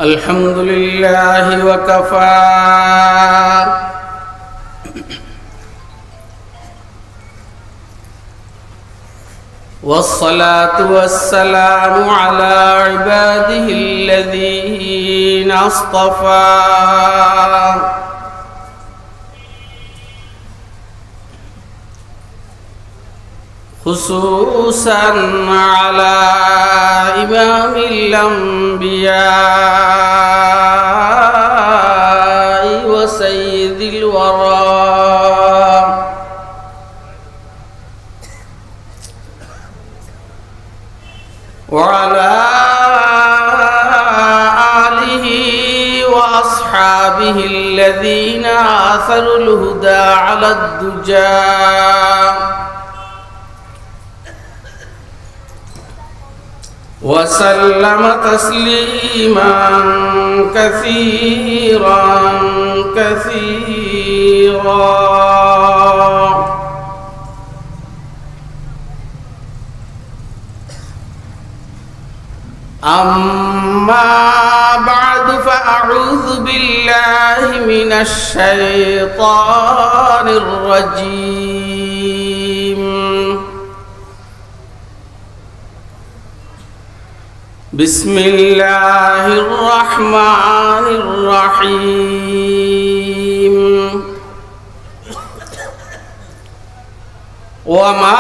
अल्हम्दुलिल्लाह वकफ़ा वस्सलातु वस्सलामु अला इबादिहिल्लज़ीना अस्तफ़ा खुसूसन अला इमामिल अंबिया व सय्यिदिल वरा व अला आलिहि व अस्हाबिहिल्लज़ीना आसरुल हुदा अलद दुजा वसल्लम तस्लीमान कसीरन कसीरा। अम्मा बअद फ़अऊज़ु बिल्लाहि मिनश शैतानिर रजीम। बिस्मिल्लाहिर्रहमानिर्रहीम। वमा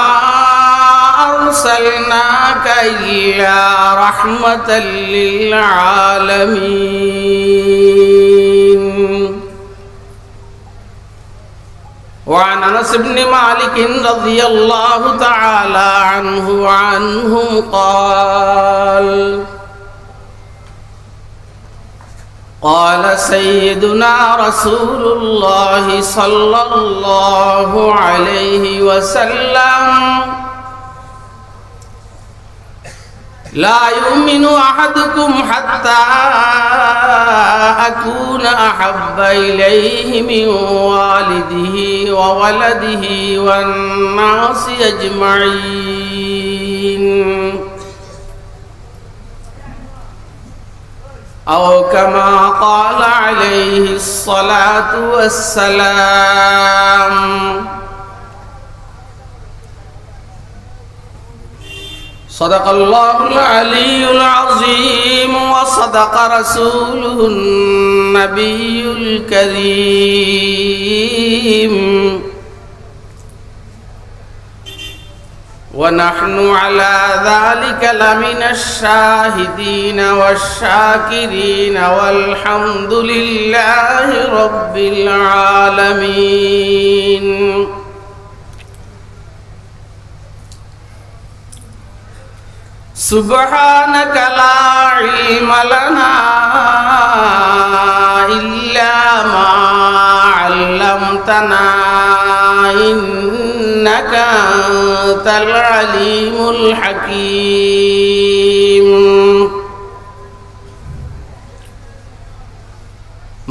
अर्सलनाका इल्ला रहमतल लिल आलमीन। वअन अनस इब्न मालिक रज़ियल्लाहु तआला अन्हु क़ाल क़ाल सय्यदुना रसूलुल्लाहि सल्लल्लाहु अलैहि वसल्लम ला युमिनु अहदुकुम हत्ता अकून अहब्बा इलैहि मिन वालिदिही व वलदिही वन्नासि अजमईन। औ कमा क़ाल अलैहि स्सलातु वस्सलाम। सदक़ल्लाहुल अलीयुल अज़ीम व सदक़ रसूलुहुन नबियुल करीम। व नहनु अला ज़ालिका लमिनश शाहिदीन वश्शाकिरीन वल्हम्दुलिल्लाहि रब्बिल आलमीन। सुब्हानक ला इल्म लना इल्ला मा अल्लमतना इन्नका अंतल अलीमुल हकीम।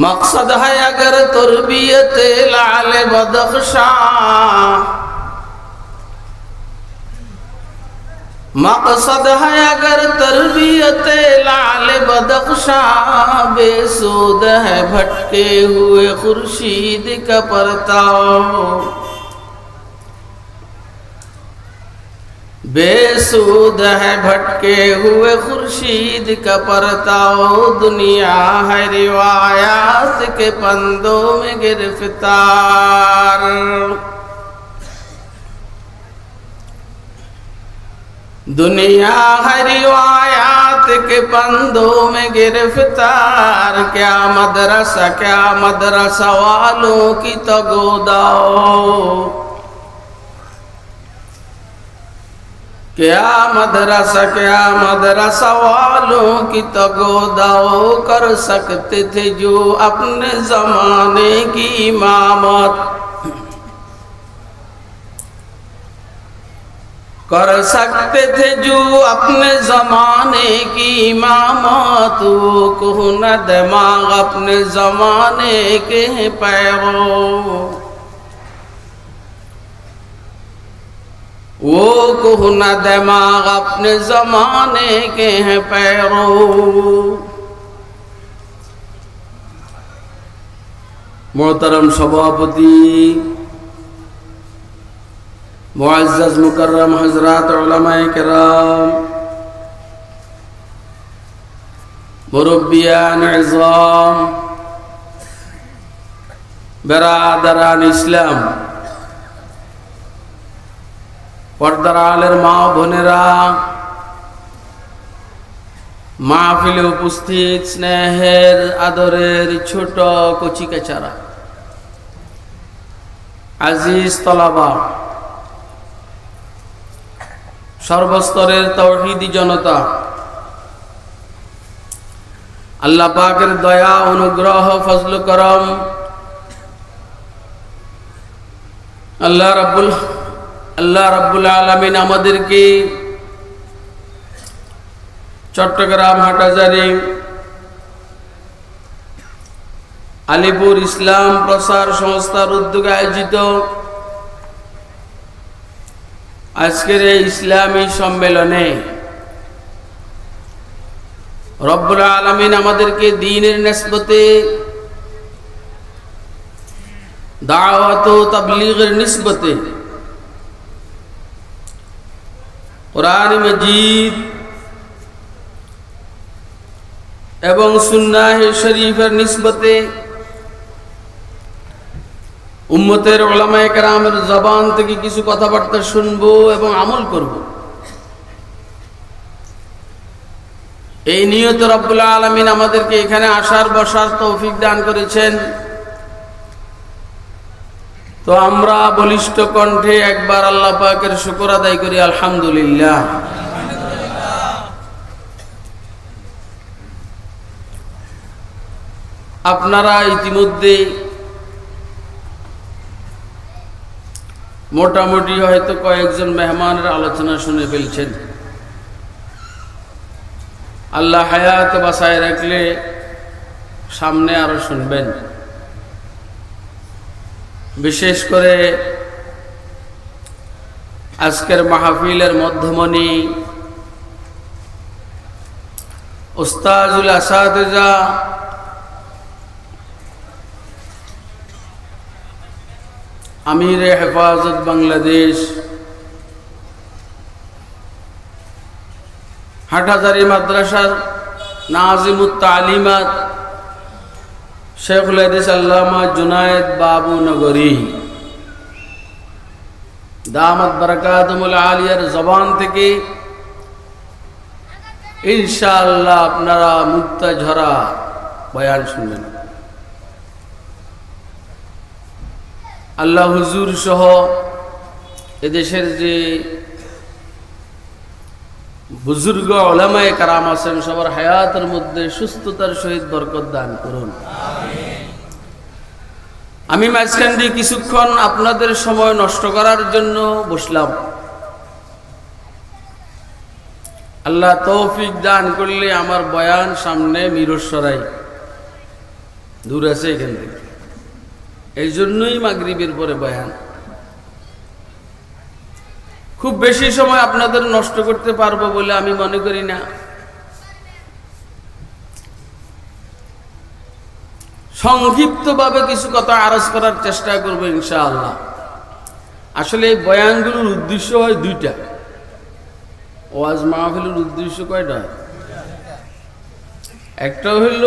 मकसद है अगर तुरबियत लाल बदख्शा, मकसद है अगर तरबियत लाल बदख्शा, बेसूद है भटके हुए खुर्शीद का परताओ, बेसूद है भटके हुए खुर्शीद का परताओ। दुनिया है रिवायात के पंदों में गिरफ्तार, दुनिया है रिवायात के पंदों में गिरफ्तार। क्या मदरसा वालों की तो गोदाओ, क्या मदरसा वालों की तो गोदाओ। कर सकते थे जो अपने ज़माने की इमामत, कर सकते थे जो अपने ज़माने की इमामत। वो कोहना दिमाग अपने ज़माने के पैरों, वो कोहना दिमाग अपने ज़माने के हैं पैरों। मोहतरम सभापति, मुअज़्ज़ज़ मुकर्रम हज़रात उलमाए किराम, मुरब्बियान इज़ाम, बिरादरान इस्लाम, पर्दार आलेर मा बोनेरा, মাহফিলে উপস্থিত স্নেহের আদরের ছোট কচিকাচারা, আজিজ তলাবা, সর্বস্তরের তাওহীদি জনতা, আল্লাহ পাকের দয়া অনুগ্রহ ফজল করম আল্লাহ রাব্বুল আলামিন আমাদেরকে চট্টগ্রাম হাটহাজারী আলিপুর ইসলাম প্রচার সংস্থার উদ্যোগে আয়োজিত আজকের এই ইসলামী সম্মেলনে রব্বুল আলামিন আমাদেরকে দ্বীনের নিসবতে, দাওয়াত ও তাবলীগের নিসবতে কুরআন মাজিদ এবং সুন্নাহ শরীফের নিসবতে উম্মতের উলামায়ে কেরামের জবান থেকে কিছু কথাবার্তা শুনবো এবং আমল করব। এই নিয়ত রব্বুল আলামিন আমাদেরকে এখানে আসার বসার তৌফিক দান করেছেন। তো আমরা বলিষ্ঠ কণ্ঠে একবার আল্লাহ পাকের শুকর আদায় করি, আলহামদুলিল্লাহ। আপনারা ইতিমধ্যে মোটামুটি হয়তো কয়েকজন মেহমানের আলোচনা শুনে ফেলছেন। আল্লাহ হায়াত বাঁচায় রাখলে সামনে আরো শুনবেন। বিশেষ করে আজকের মাহফিলের মধ্যমণি উস্তাজুল আসাতিজা আমিরে হেফাজত বাংলাদেশ, হাটহাজারী মাদ্রাসার নাজিমুত তালিমাত শেখুল হাদিস আল্লামা জুনায়েদ বাবু নগরী দামাত বারাকাতুহুল আলিয়ার জবান থেকে ইনশাআল্লাহ আপনারা মুক্তা ঝরা বয়ান শুনবেন। আল্লাহ হুজুর সহ এদেশের যে বুজুর্গ উলামায়ে কেরাম আছেন সবার হায়াতের মধ্যে সুস্থতার সহিত বরকত দান করুন। আমি মাঝখান দিয়ে কিছুক্ষণ আপনাদের সময় নষ্ট করার জন্য বসলাম। আল্লাহ তৌফিক দান করলে আমার বয়ান সামনে মিরসরাই দূর আছে এখান থেকে, এই জন্যই মাগরিবের পরে বয়ান। খুব বেশি সময় আপনাদের নষ্ট করতে পারবো বলে আমি মনে করি না। সংক্ষিপ্তভাবে কিছু কথা আরজ করার চেষ্টা করবো ইনশাআল্লাহ। আসলে এই বয়ানগুলোর উদ্দেশ্য হয় দুইটা। ওয়াজ মাহফিলের উদ্দেশ্য কয়টা? একটা হইল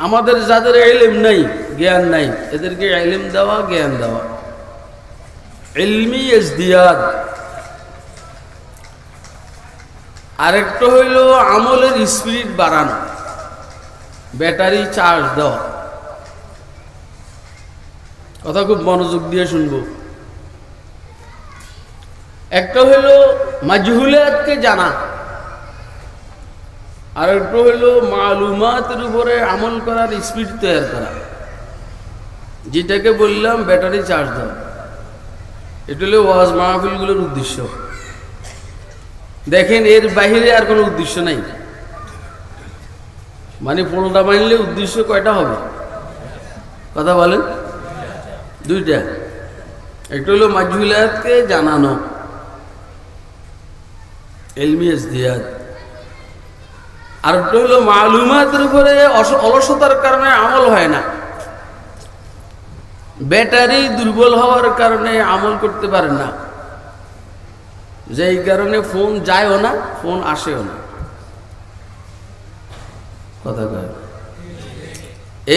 আমাদের যাদের ইলম নাই, জ্ঞান নাই, এদেরকে ইলম দেওয়া, জ্ঞান দেওয়া, ইলমি ইজদিয়াদ। আরেকটা হইল আমলের স্পিরিট বাড়ানো, ব্যাটারি চার্জ দেওয়া। কথা খুব মনোযোগ দিয়ে শুনবো। একটা হইল মাজহুলাতকে জানা, আর একটা হইল মালুমাতের উপরে আমল করার স্পিড তৈরি করা, যেটাকে বললাম ব্যাটারি চার্জ দেওয়া। এটা হলো ওয়াজ মাহফিলগুলোর উদ্দেশ্য। দেখেন এর বাহিরে আর কোনো উদ্দেশ্য নাই। মানে 15টা মানলে উদ্দেশ্য কয়টা হবে? কথা বলেন, দুইটা। একটা হলো মাজহুলাতকে জানানো, ইলমি ইজদিয়াদ। আর একটা হলো মালুমাতের উপরে অলসতার কারণে আমল হয় না, ব্যাটারি দুর্বল হওয়ার কারণে আমল করতে পারে না, যেই কারণে ফোন যায়ও না, ফোন আসেও না। কথা কয়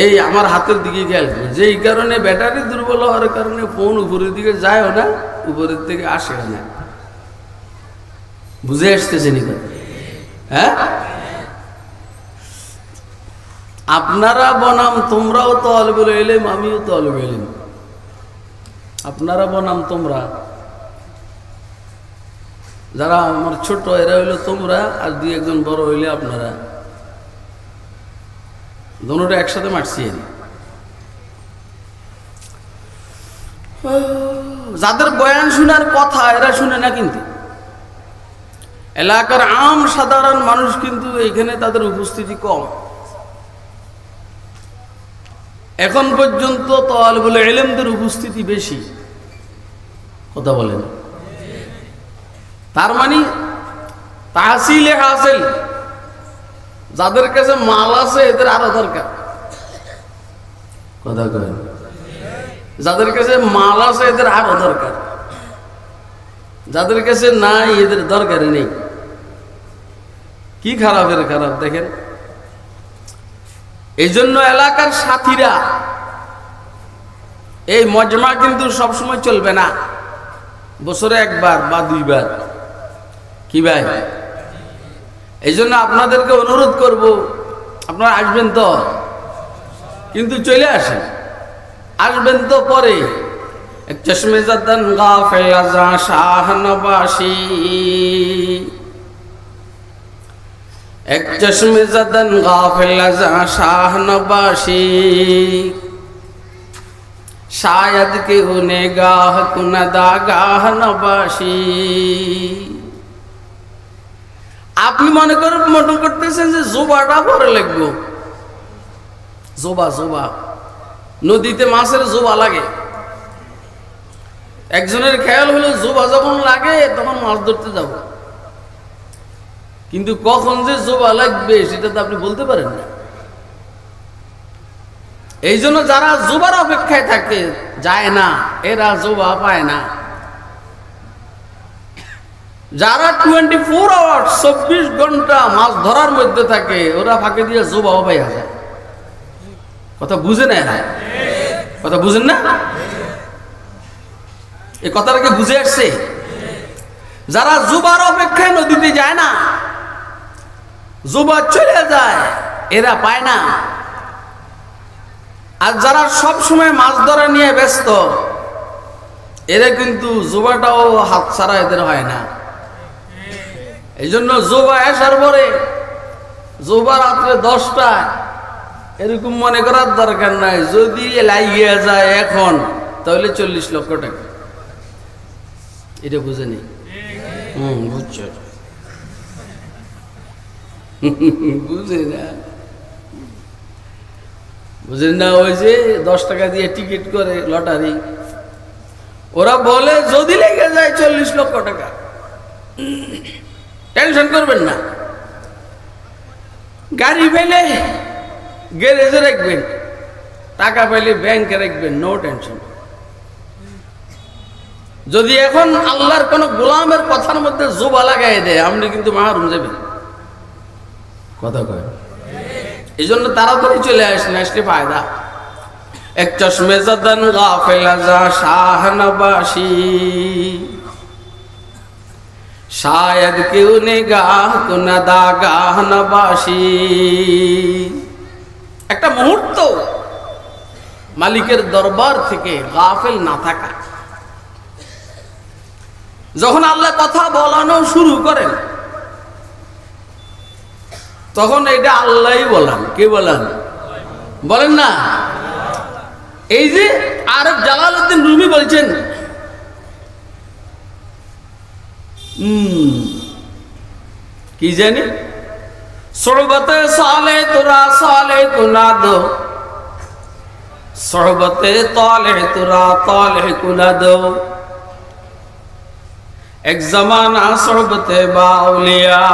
এই আমার হাতের দিকে খেয়াল করবে, যেই কারণে ব্যাটারি দুর্বল হওয়ার কারণে ফোন উপরের দিকে যায়ও না, উপরের থেকে আসেও না। বুঝে আসতেছে নি কথা? হ্যাঁ, আপনারা বনাম তোমরাও তালিবুল ইলম, আমিও তালিবুল ইলম। আপনারা বনাম তোমরা, যারা আমার ছোট এরা হইলো তোমরা, আর দুই একজন বড় হইলে আপনারা। দুটোটা একসাথে মারছি। যাদের বয়ান শোনার কথা এরা শুনে না, কিন্তু এলাকার আম সাধারণ মানুষ কিন্তু এইখানে তাদের উপস্থিতি কম। এখন পর্যন্ত তালিবুল ইলমদের উপস্থিতি বেশি। কথা বলেন? তার মানে তাহসিলে হাসিল, যাদের কাছে মাল আছে এদের আরো দরকার। কথা কয়? যাদের কাছে মাল আছে এদের আরো দরকার, যাদের কাছে নাই এদের দরকারই নেই। কি খারাপের খারাপ দেখেন। এই জন্য এলাকার সাথীরা, এই মজমা কিন্তু সবসময় চলবে না, বছরে একবার বা দুইবার। কি ভাই? এই জন্য আপনাদেরকে অনুরোধ করব, আপনারা আসবেন তো, কিন্তু চলে আসেন, আসবেন তো পরে। এক চশমে জাদান গাফিল আযা শাহনবাসী, এক চশমে জাদান গাফিল আযা শাহনবাসী, শায়দ কেউ নেগাহ কুনদা গাহ নবাসী। আপনি মনে করতেছেন যে জোবাটা পরে লাগবো। জোবা জোবা, নদীতে মাছের জোবা লাগে। একজনের খেয়াল হলো জোবা যখন লাগে তখন মাছ ধরতে যাব, কিন্তু কখন যে জোবা লাগবে সেটা তো আপনি বলতে পারেন না। এই জন্য যারা জোবার অপেক্ষায় থাকে যায় না, এরা জোবা পায় না। যারা 24 আওয়ার্স 24 ঘন্টা মাছ ধরার মধ্যে থাকে, ওরা ফাঁকে দিয়ে জোবাও পাইয়া যায়। কথা বুঝে না? কথা বুঝেন না? এই কথাটাকে বুঝে আসছে? যারা জোবার অপেক্ষায় নদীতে যায় না, জোবা চলে যায়, এরা পায় না। আর যারা সব সময় মাছ ধরা নিয়ে ব্যস্ত, এরা কিন্তু জোবাটাও হাত ছাড়া এদের হয় না। এই জন্য জোবা আসার পরে, জোবা রাত্রে 10টায়, এরকম মনে করার দরকার নাই। যদি লাগিয়ে যায় এখন, তাহলে 40 লক্ষ টাকা। এটা বুঝেনি? বুঝছো? বুঝে না, বুঝেন না? ওই যে 10 টাকা দিয়ে টিকিট করে লটারি, ওরা বলে যদি লেগে যায় 40 লক্ষ টাকা। টেনশন করবেন না, গাড়ি পেলে গ্যারেজে রাখবেন, টাকা পেলে ব্যাংকে রাখবেন, নো টেনশন। যদি এখন আল্লাহর কোন গোলামের কথার মধ্যে জোবা লাগাই দেয়, আপনি কিন্তু মাহরুম যাবেন। কথা কয়? এই জন্য তাড়াতাড়ি চলে আসেন, আসলে ফায়দা। এক চশমে জাদান গাফিল আযা শাহনবাসী, শায়দ কেউ নেগাহ কুনদা গাহ নবাসী। একটা মুহূর্ত মালিকের দরবার থেকে গাফিল না থাকা। যখন আল্লাহ কথা বলানো শুরু করেন, তখন এটা আল্লাহই বলেন। কে বলেন? বলেন না? এই যে আরব জালালউদ্দিন রুমি বলছেন, কি জানি, সোহবতে সালে তোরা সালে কুনা দো, সোহবতে তালে তোরা তালে কুনা দো, এক জমানা সোহবতে বাউলিয়া,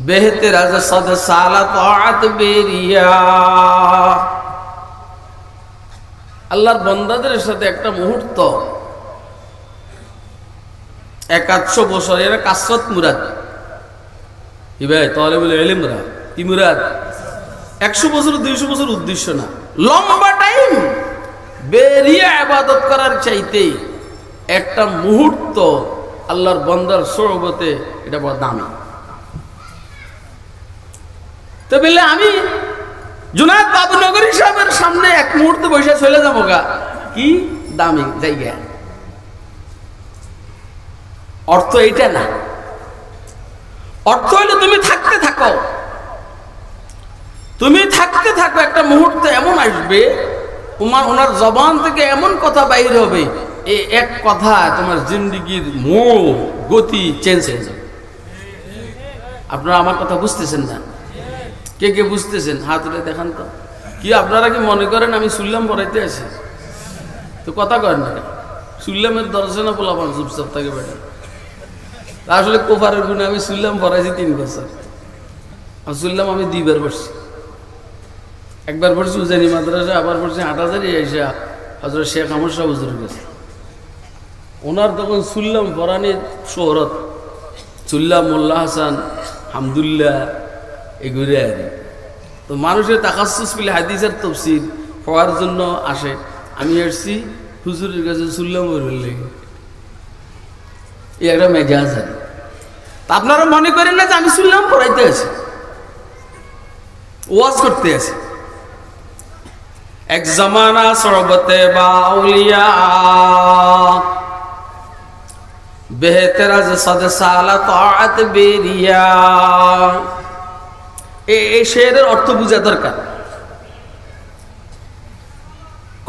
बेहतर सद साला ताअत बेरिया আল্লাহর বান্দাদের সাথে একটা মুহূর্ত 100 বছর এরা কাসরত মুরাদ কি ভাই তাহলে বলে ইলমরা কি মুরাদ 100 বছর 200 বছর উদ্দেশ্য না লম্বা টাইম বেরিয়ে ইবাদত করার চাইতে একটা মুহূর্ত আল্লাহর বান্দার সোহবতে এটা বড় দামি তো বলে আমি জুনায়েদ বাবুনগরী সাহেবের সামনে এক মুহূর্তে বসে চলে যাবো গা কি দামি জায়গা অর্থ এটা না অর্থ হলো তুমি থাকতে থাকো একটা মুহূর্ত এমন আসবে ওনার জবান থেকে এমন কথা বাইরে হবে এই এক কথা তোমার জিন্দেগির মোড় গতি চেঞ্জ হয়ে যাবে আপনারা আমার কথা বুঝতেছেন না কে কে বুঝতেছেন হাত উঠে দেখান তো কি আপনারা কি মনে করেন আমি সুল্লাম পড়াইতে আছি তো কথা করেন না সুল্লামের দর্শনা বলাবান চুপচাপ থাকে বেটা আসলে কোফারের গুণে আমি সুল্লাম পড়াইছি 3 বছর আর সুল্লাম আমি 2 বার পড়ছি একবার পড়ছি উজানি মাদ্রাসা আবার পড়ছি হাটাজারি আইসা হযরত শেখ আমর শাহ হুজুরের কাছে ওনার তখন সুল্লাম পড়ানির শোহরত সুল্লাম মোল্লা হাসান হামদুল্লাহ এগুলো আর তো মানুষের তাকাসসুস পেলে হাদিসের তাফসীর হওয়ার জন্য আসে আমি আসছি হুজুরের কাছে সুল্লাম বললে এই একটা মেজাজ আর আপনারা মনে করেন না যে আমি সুল্লাম পড়াইতে আছি ওয়াজ করতে আছি এক জামানা সরবতে বাউলিয়া বেহতর আজ সদ সালা তাআত বেরিয়া এই শেরের অর্থ বুঝা দরকার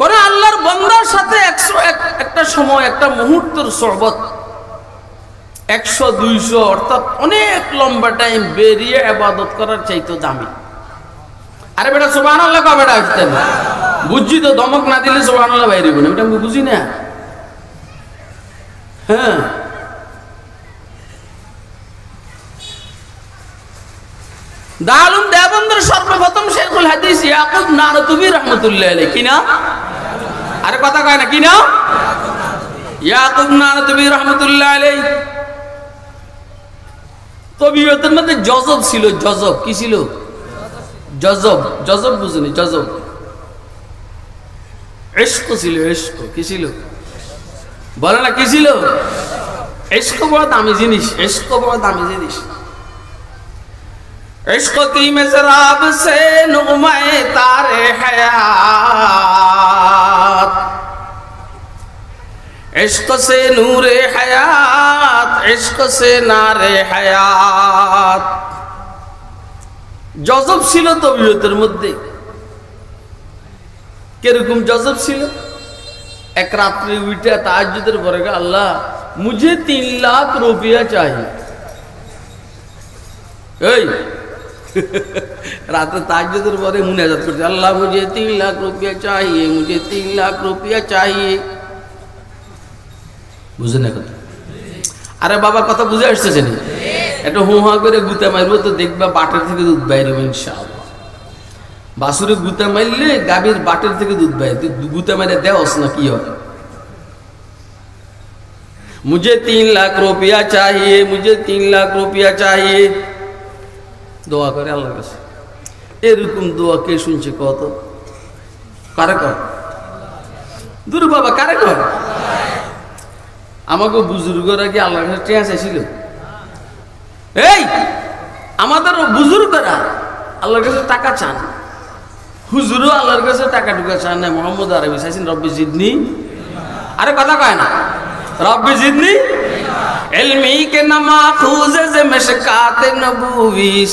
কোন আল্লাহর বান্দার সাথে 101 একটা সময় একটা মুহূর্তের সহবত 100 200 অর্থাৎ অনেক লম্বা টাইম বেরিয়ে ইবাদত করার চাইতো দামি আরে বেটা সুবহানাল্লাহ কবে বেটা আসতে না বুঝছি তো দমক না দিলে সুবহানাল্লাহ বাইরে বলে এটা আমি বুঝি না হ্যাঁ দালুম দেবন্দর সর্বপ্রথম শেখুল হাদিস ইয়াকুব নানতুবি রাহমাতুল্লাহ আলাইহি কিনা আরে কথা কয় না কিনা ইয়াকুব নানতুবি রাহমাতুল্লাহ আলাইহি তবিয়তের মধ্যে জজব ছিল জজব কি ছিল জজব বুঝুনি জজব ইশক ছিল ইশক কি ছিল বলে না কি ছিল ইশক বড় দামি জিনিস ইশক বড় দামি জিনিস इश्क की मिज़राब से नुग़्मे तारे हयात इश्क से नूरे हयात इश्क से नारे हयात जज़ब ছিল তবিয়তের মধ্যে কিরকম জজব ছিল এক রাত্রে উঠে তাহাজ্জুদের পরে আল্লাহ मुझे 3 लाख रुपया चाहिए এই रात ताज्जुদের পরে মুনাজাত করছে আল্লাহ मुझे 3 लाख रुपया चाहिए मुझे 3 लाख रुपया चाहिए বুঝেন না কথা আরে বাবা কথা বুঝে আসছে না এটা হুহা করে গুতা মারবো তো দেখবা বাটের থেকে দুধ বাইরে হবে ইনশাআল্লাহ বাসুরে গুতা মারলে গাভীর বাটের থেকে দুধ বাইরে গুতা মারে দেওস না কি হবে मुझे 3 लाख रुपया चाहिए मुझे 3 लाख रुपया चाहिए দোয়া করে আল্লাহর কাছে এরকম দোয়া কে শুনছে কত কারে কর দূর বাবা কারে কর আমাকে বুজুর্গরা কি আল্লাহর কাছে টিয়া চাইছিল এই আমাদের বুজুর্গরা আল্লাহর কাছে টাকা চান হুজুরও আল্লাহর কাছে টাকা টুকা চান না মোহাম্মদ আরবি চাইছেন রব্বি জিদনি আরে কথা কয় না रब्बी जिदनी इल्मी के नमाखूज़ से मिशकात नबूवीस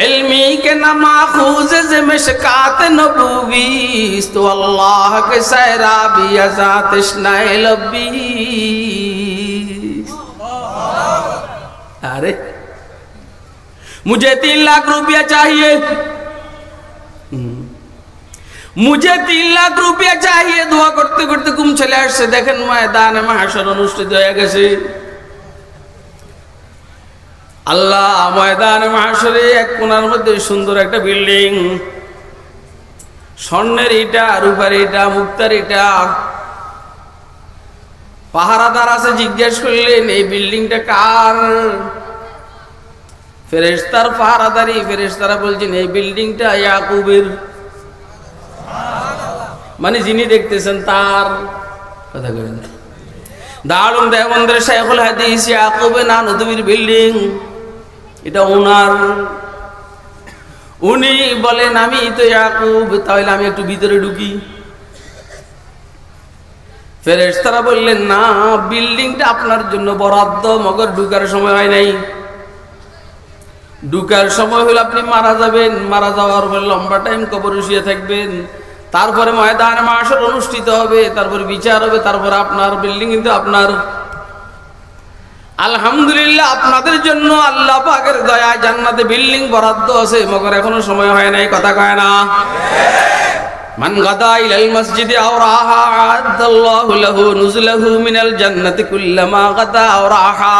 इल्मी के नमाखूज़ से मिशकात नबूवीस तो अल्लाह के सैराबी अज़ात इश्नाए लब्बीस अरे मुझे 3 लाख रुपया चाहिए मुझे 3 लाख रुपया चाहिए दुआ करते करते घुम चले আসছে দেখেন ময়দানে মাহশর অনুষ্ঠিত হয়ে গেছে আল্লাহ ময়দান মাহশরে এক কোণার মধ্যে সুন্দর একটা বিল্ডিং, স্বর্ণের ইটা, রূপার ইটা, মুক্তার ইটা, পাহারাদার আছে। জিজ্ঞেস করলেন এই বিল্ডিংটা কার? ফেরেশতার পাহারাদারি। ফেরেশতারা বলছেন এই বিল্ডিংটা ইয়াকুবের, মানে যিনি দেখতেছেন তার কথা করেন। দারুন দেওবন্দের শাইখুল হাদিস ইয়াকুবে নানতুবির বিল্ডিং, এটা ওনার। উনি বলেন আমি তো ইয়াকুব, তাহলে আমি একটু ভিতরে ঢুকি। ফেরেশতারা বললেন না, বিল্ডিংটা আপনার জন্য বরাদ্দ, মগর ঢুকার সময় হয় নাই। ঢুকার সময় হলে আপনি মারা যাবেন, মারা যাওয়ার পর লম্বা টাইম কবরে শুয়ে থাকবেন, তারপরে ময়দানে মাহশর অনুষ্ঠিত হবে, তারপর বিচার হবে, তারপর আপনার বিল্ডিং কিন্তু আপনার। আলহামদুলিল্লাহ আপনাদের জন্য আল্লাহ পাকের দয়ায় জান্নাতে বিল্ডিং বরাদ্দ আছে, মগর এখনো সময় হয় নাই। কথা কয় না? মান গাদা ইলাল মসজিদে আও রাহা আদাল্লাহু লাহু নুজুলাহু মিনাল জান্নাতি কুল্লামা গাদা আও রাহা।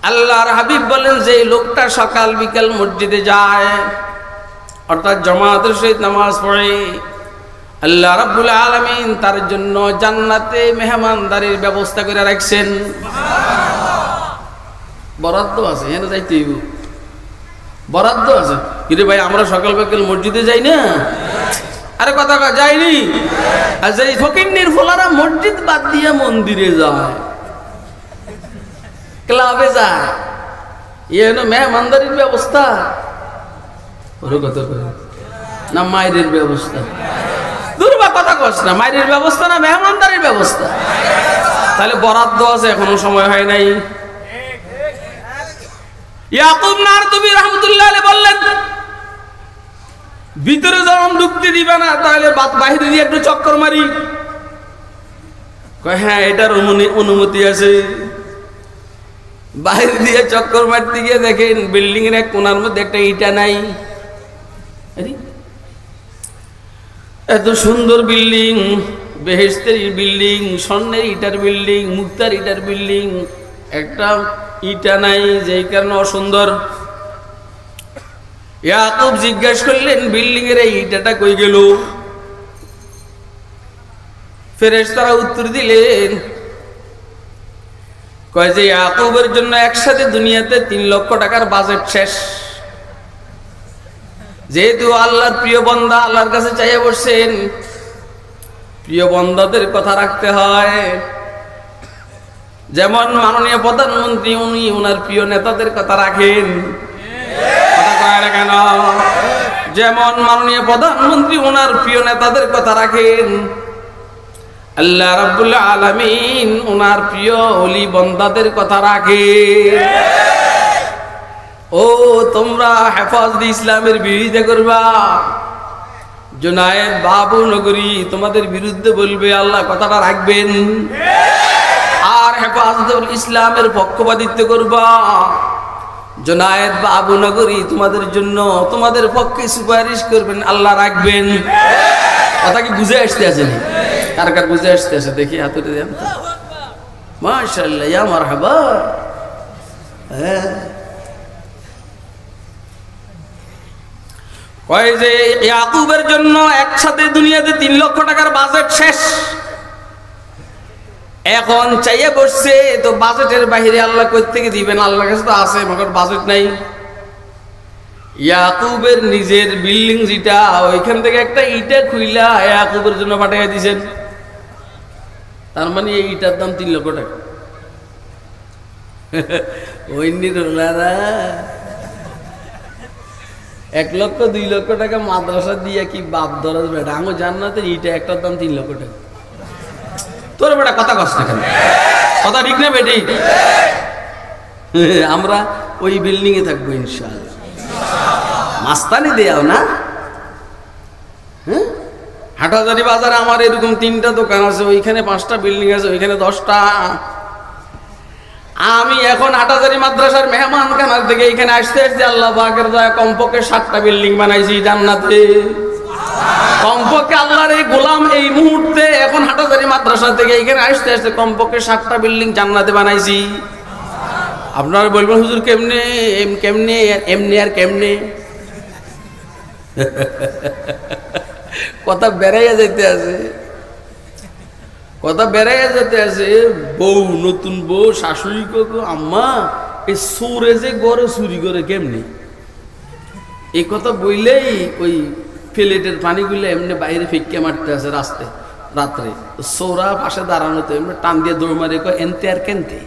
আল্লাহর হাবিব বলেন যে লোকটা সকাল বিকাল মসজিদে যায়, অর্থাৎ জামাতের সহিত নামাজ পড়ে, আল্লাহ রাব্বুল আলামিন তার জন্য জান্নাতে মেহমানদারির ব্যবস্থা করে রাখছেন। বরাদ্দ আছে, এখানে যাইতে হইব, বরাদ্দ আছে। কিরে ভাই আমরা সকাল বিকাল মসজিদে যাই না? আরে কথা যাইনি। আর যে ফকিন্নির ফোলারা মসজিদ বাদ দিয়ে মন্দিরে যায়, ক্লাবে যায়, এখানে মেহমানদারির ব্যবস্থা না মায়ের ব্যবস্থা? দুর্বা কথা কস না, মায়ের ব্যবস্থা না মেহমানদারির ব্যবস্থা? তাহলে বরাদ্দ আছে, এখনো সময় হয় নাই। ইয়াকুব নারতুবি রাহমাতুল্লাহ আলাইহি বললেন ভিতরে যখন ঢুকতে দিবে না, তাহলে বাহিরে দিয়ে একটু চক্কর মারি। কয় হ্যাঁ এটার অনুমতি আছে। বাইরে দিয়ে চক্কর মারতে গিয়ে দেখেন বিল্ডিং এর এক কোণার মধ্যে একটা ইটা নাই। এত সুন্দর বিল্ডিং, বেহেশতের বিল্ডিং, স্বর্ণের ইটার বিল্ডিং, মুক্তার ইটার বিল্ডিং, একটা ইটা নাই, যেই কারণে অসুন্দর। ইয়াকুব জিজ্ঞাসা করলেন বিল্ডিং এর এই ইটাটা কই গেল? ফেরেশতারা উত্তর দিলেন, কয় যে ইয়াকুবের জন্য একসাথে দুনিয়াতে 3 লক্ষ টাকার বাজেট শেষ। যেহেতু আল্লাহর প্রিয় বান্দা আল্লাহর কাছে চাইয়া বসছেন, প্রিয় বান্দাদের কথা রাখতে হয়। যেমন মাননীয় প্রধানমন্ত্রী উনি ওনার প্রিয় নেতাদের কথা রাখেন, কথা কয় না কেন? যেমন মাননীয় প্রধানমন্ত্রী ওনার প্রিয় নেতাদের কথা রাখেন, আল্লাহ রাব্বুল আলামিন ওনার প্রিয় ওলি বান্দাদের কথা রাখে। ও তোমরা হেফাজতে ইসলামের বিরোধিতা করবা, জুনায়েদ বাবু নগরী তোমাদের বিরুদ্ধে বলবে, আল্লাহ কথাটা রাখবেন। আর হেফাজতে ইসলামের পক্ষপাতিত্ব করবা, জুনায়েদ বাবু নগরী তোমাদের জন্য তোমাদের পক্ষে সুপারিশ করবেন, আল্লাহ রাখবেন। কথা কি বুঝে আসতে আছে? কার কার বুঝে আসতে আছে দেখি হাতে দেন তো। মাশাআল্লাহ, ইয়া মারহাবা। হ্যাঁ, কয় যে ইয়াকুবের জন্য একসাথে দুনিয়াতে 3 লক্ষ টাকার বাজেট শেষ। এখন চাইয়ে বসছে, তো বাজেটের বাইরে আল্লাহ কই থেকে দিবেন? আল্লাহর কাছে তো আছে, মগর বাজেট নাই। ইয়াকুবের নিজের বিল্ডিং যেটা, ওইখান থেকে একটা ইটা খুইলা ইয়াকুবের জন্য পাঠিয়ে দিয়েছেন। তার মানে এই ইটার দাম 3 লক্ষ টাকা। ওই নিরোলারা 1 লক্ষ 2 লক্ষ টাকা মাদ্রাসা দিয়ে কি বাপ ধরা বেটা? আমি জান্নাতের ইটা একটার দাম 3 লক্ষ টাকা। তোর বেটা কথা কষ্ট না কেন? কথা ঠিক না বেটি? আমরা ওই বিল্ডিং এ থাকবো ইনশাআল্লাহ। মাস্তানি দেয়াও না? হ্যাঁ, হাটহাজারী বাজারে আমার এরকম 3টা দোকান আছে, ওইখানে 5টা বিল্ডিং আছে, ওইখানে 10টা। আমি এখন হাটহাজারী মাদ্রাসার মেহমান খানার থেকে এখানে আসতে আসতে আল্লাহ পাকের দয়া কমপক্ষে 7টা বিল্ডিং বানাইছি জান্নাতে। কমপক্ষে আল্লাহর এই গোলাম এই মুহূর্তে এখন হাটহাজারী মাদ্রাসা থেকে এখানে আসতে আসতে কমপক্ষে 7টা বিল্ডিং জান্নাতে বানাইছি। আপনারা বলবেন হুজুর কেমনে কেমনে এমনি আর কেমনে, কথা বেড়াইয়া যেতে আছে, কথা বেড়াইয়া যেতে আছে। বউ, নতুন বউ শাশুড়ি আম্মা এই চোরে যে গড়ে চুরি করে কেমনি, এই কথা বললেই ওই প্লেটের পানিগুলো এমনি বাইরে ফিক্কে মারতে আছে রাস্তায় রাত্রে। সোরা পাশে দাঁড়ানো তো এমনি টান দিয়ে দৌড় মারে এনতে আর কেনতে,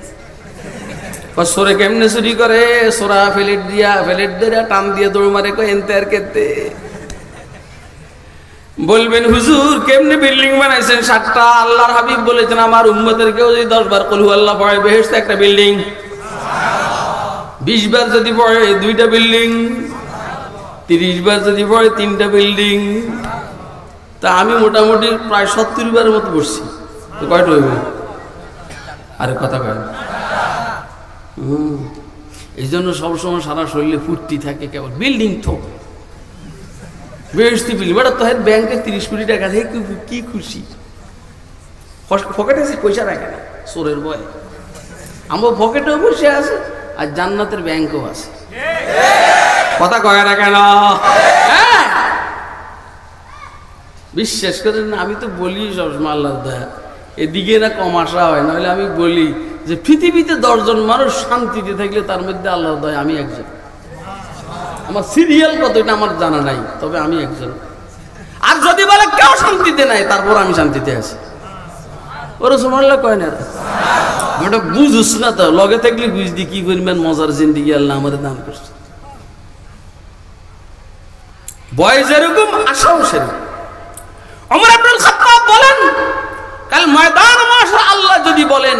সোরে কেমনে চুরি করে, সোরা প্লেট দিয়ে টান দিয়ে দৌড় মারে এনতে আর কেনতে। বলবেন হুজুর কেমনে বিল্ডিং বানাইছেন 7টা? আল্লাহর হাবিব বলেছেন আমার উম্মতের কেউ যদি 10 বার কুল হুয়াল্লাহ পড়ে বেহেশতে একটা বিল্ডিং, 20 বার যদি পড়ে 2টা বিল্ডিং, 30 বার যদি পড়ে 3টা বিল্ডিং। তা আমি মোটামুটি প্রায় 70 বারের মতো পড়ছি, তো কয়টা হইব? আরে কথা কয় এই জন্য সবসময় সারা শরীরে ফুর্তি থাকে, কেবল বিল্ডিং তো বেশি বিল্ডিং। বেটা তো ব্যাংকে 30 কোটি টাকা থেকে কি খুশি, পকেটে পয়সা রাখে না চোরের ভয়। আমার পকেটেও বসে আছে আর জান্নাতের ব্যাংকও আছে, কথা কয় না কেন? হ্যাঁ বিশ্বাস করেন না, আমি তো বলি সবসময় আল্লাহর দয়া এদিকে না কম আসা হয়, নাহলে আমি বলি যে পৃথিবীতে 10 জন মানুষ শান্তিতে থাকলে তার মধ্যে আল্লাহর দয়া আমি একজন। আমার সিরিয়াল কত এটা আমার জানা নাই, তবে আমি একজন। আর যদি বলে কেউ শান্তিতে নাই, তারপর আমি শান্তিতে আছি। ওরা সুবহানাল্লাহ কয় না, ওটা বুঝুস না তো, লগে থাকলে বুঝদি কি পরিমাণ মজার জিন্দিগি আল্লাহ আমাদের দান করছে। বয়স যেরকম আশাও সেরকম। ওমর ইবনুল খাত্তাব বলেন কাল ময়দান মাশাআল্লাহ আল্লাহ যদি বলেন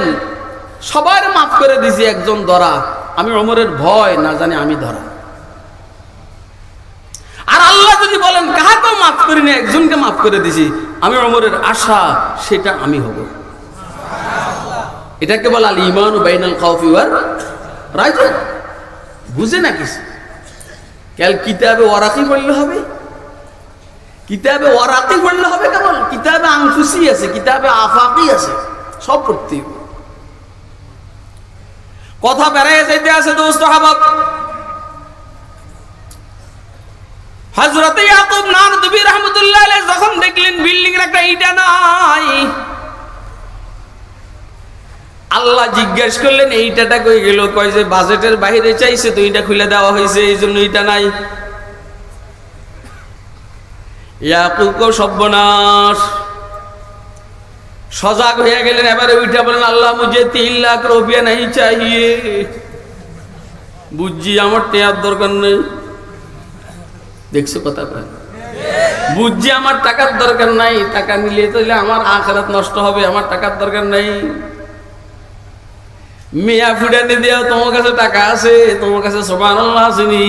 সবার মাফ করে দিছি, একজন ধরা, আমি ওমরের ভয় না জানি আমি ধরা। আর আল্লাহ যদি বলেন কাহাকেও মাফ করিনি, একজনকে মাফ করে দিছি, আমি ওমরের আশা সেটা আমি হব। এটাকে বলে আল ঈমানু বাইনাল খাউফি ওয়ার রাজা। বুঝে না কিছু, কাল কিতাবে ওয়ারাকি পড়লে হবে, কিতাবে ওয়ারাকি পড়লে হবে কেবল, কিতাবে আনফুসি আছে, কিতাবে আফাকি আছে, সব পড়তে হবে। কথা বেড়াইয়া যাইতে আছে দোস্ত হাবাব। হযরত ইয়াকুব নানদবী রাহমাতুল্লাহ আলাইহি যখন দেখলেন বিল্ডিং এর একটা ইটা নাই, আল্লাহ জিজ্ঞেস করলেন এই ইটাটা কই গেল? কয় যে বাজেটের বাইরে চাইছে তো এটা খুলে দেওয়া হয়েছে, এই জন্য ইটা নাই। ইয়াকুব সর্বনাশ, সজাগ হয়ে গেলেন। এবারে উঠে বলেন আল্লাহ মুঝে 3 লাখ রুপিয়া নাই চাহিয়ে, বুঝছি আমার টেয়ার দরকার নেই। দেখছো কথা কয়, বুঝছি আমার টাকার দরকার নাই, টাকা নিলে তাহলে আমার আখিরাত নষ্ট হবে, আমার টাকার দরকার নাই। মিয়া ফুটানি দেও, তোমার কাছে টাকা আছে, তোমার কাছে সুবহানাল্লাহ আসেনি,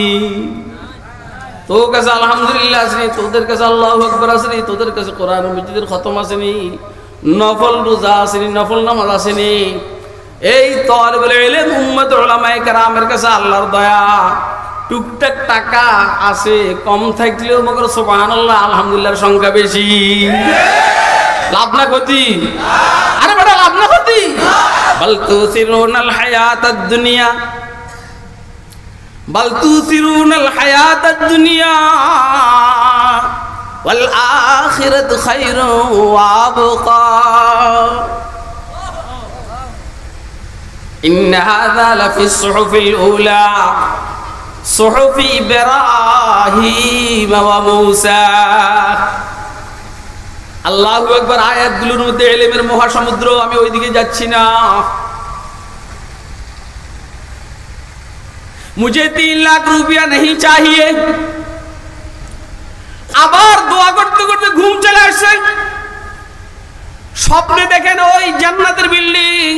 তোর কাছে আলহামদুলিল্লাহ আসেনি, তোদের কাছে আল্লাহু আকবার আসেনি, তোদের কাছে কোরআন মাজিদের খতম আসেনি, নফল রোজা আসেনি, নফল নামাজ আসেনি। এই তালিবুল ইলম উম্মত উলামায়ে কেরামের কাছে আল্লাহর দয়া, টুকটাক টাকা আছে, কম থাকলেও মগর সুবহানাল্লাহ আলহামদুলিল্লাহর সংখ্যা বেশি। লাভ না ক্ষতি? আরে বেটা লাভ না ক্ষতি? বাল তুসিরুনাল হায়াতাদ দুনিয়া, বাল তুসিরুনাল হায়াতাদ দুনিয়া ওয়াল আখিরাতু খায়রুন ওয়া আবকা। ইন্না হাযা লাফিস সুহুফিল উলা সুহুফি ইব্রাহিম ওয়া মূসা। আল্লাহু আকবার। আয়াতগুলোর মধ্যে ইলমের মহাসমুদ্র, আমি ওইদিকে যাচ্ছি না। मुझे 3 लाख रुपया नहीं चाहिए। আবার দোয়া করতে করতে ঘুম চলে আসছে। স্বপ্নে দেখেন ওই জান্নাতের বিল্ডিং,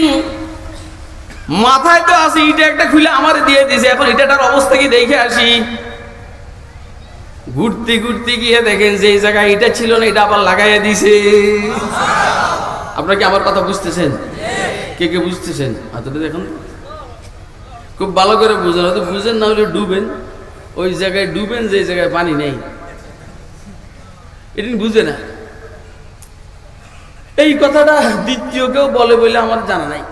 মাথায় তো আছে ইটা একটা খুলে আমারে দিয়ে দিয়েছে, এখন এটার অবস্থা কি দেখে আসি। ঘুরতে ঘুরতে গিয়ে দেখেন যে এই জায়গায় এটা ছিল না, এটা আবার লাগাইয়া দিছে। আপনারা কি আমার কথা বুঝতেছেন? কে কে বুঝতেছেন? হাতটা দেখুন, খুব ভালো করে বুঝেন, হয়তো বুঝেন না হলে ডুবেন, ওই জায়গায় ডুবেন যে জায়গায় পানি নেই, এটা বুঝে না। এই কথাটা দ্বিতীয় কেউ বলে বলে আমার জানা নাই।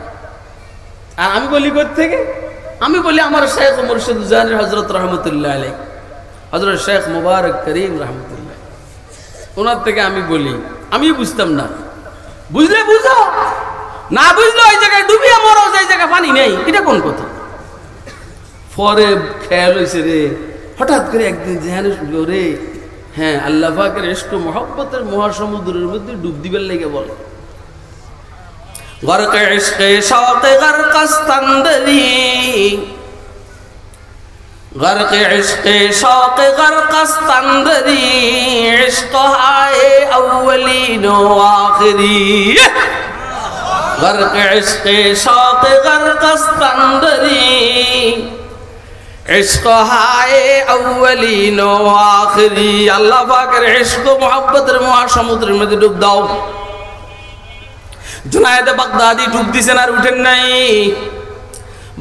আর আমি বলি থেকে আমি বলি আমার শেখ মুর্শিদ জানি হযরত রহমতুল্লাহ আলাইহি, হযরত শেখ মুবারক করিম রহমতুল্লাহ, ওনার থেকে আমি বলি, আমি বুঝতাম না, বুঝলে বুঝো, না বুঝলে ওই জায়গায় ডুবিয়ে মরো, যে জায়গায় পানি নেই। এটা কোন কথা? পরে খেয়াল হয়েছে রে, হঠাৎ করে একদিন জেহানে শুনলো রে, হ্যাঁ আল্লাহ পাকের ইশক মুহাব্বতের মহাসমুদ্রের মধ্যে ডুব দিবার লেগে বলে গরকে ইশকে শৌকে গরকস্তন্দরি, গরকে ইশকে শৌকে গরকস্তন্দরি, ইশক হায় আউয়ালিন ওয়া আখিরি। গরকে ইশকে শৌকে গরকস্তন্দরি, ইশক হায় আউয়ালিন ওয়া আখিরি। আল্লাহ পাকের ইশক মুহাব্বতের মহাসমুদ্রের মধ্যে ডুব দাও। জুনায়েদ বাগদাদি ডুব দিছেন আর উঠেন নাই।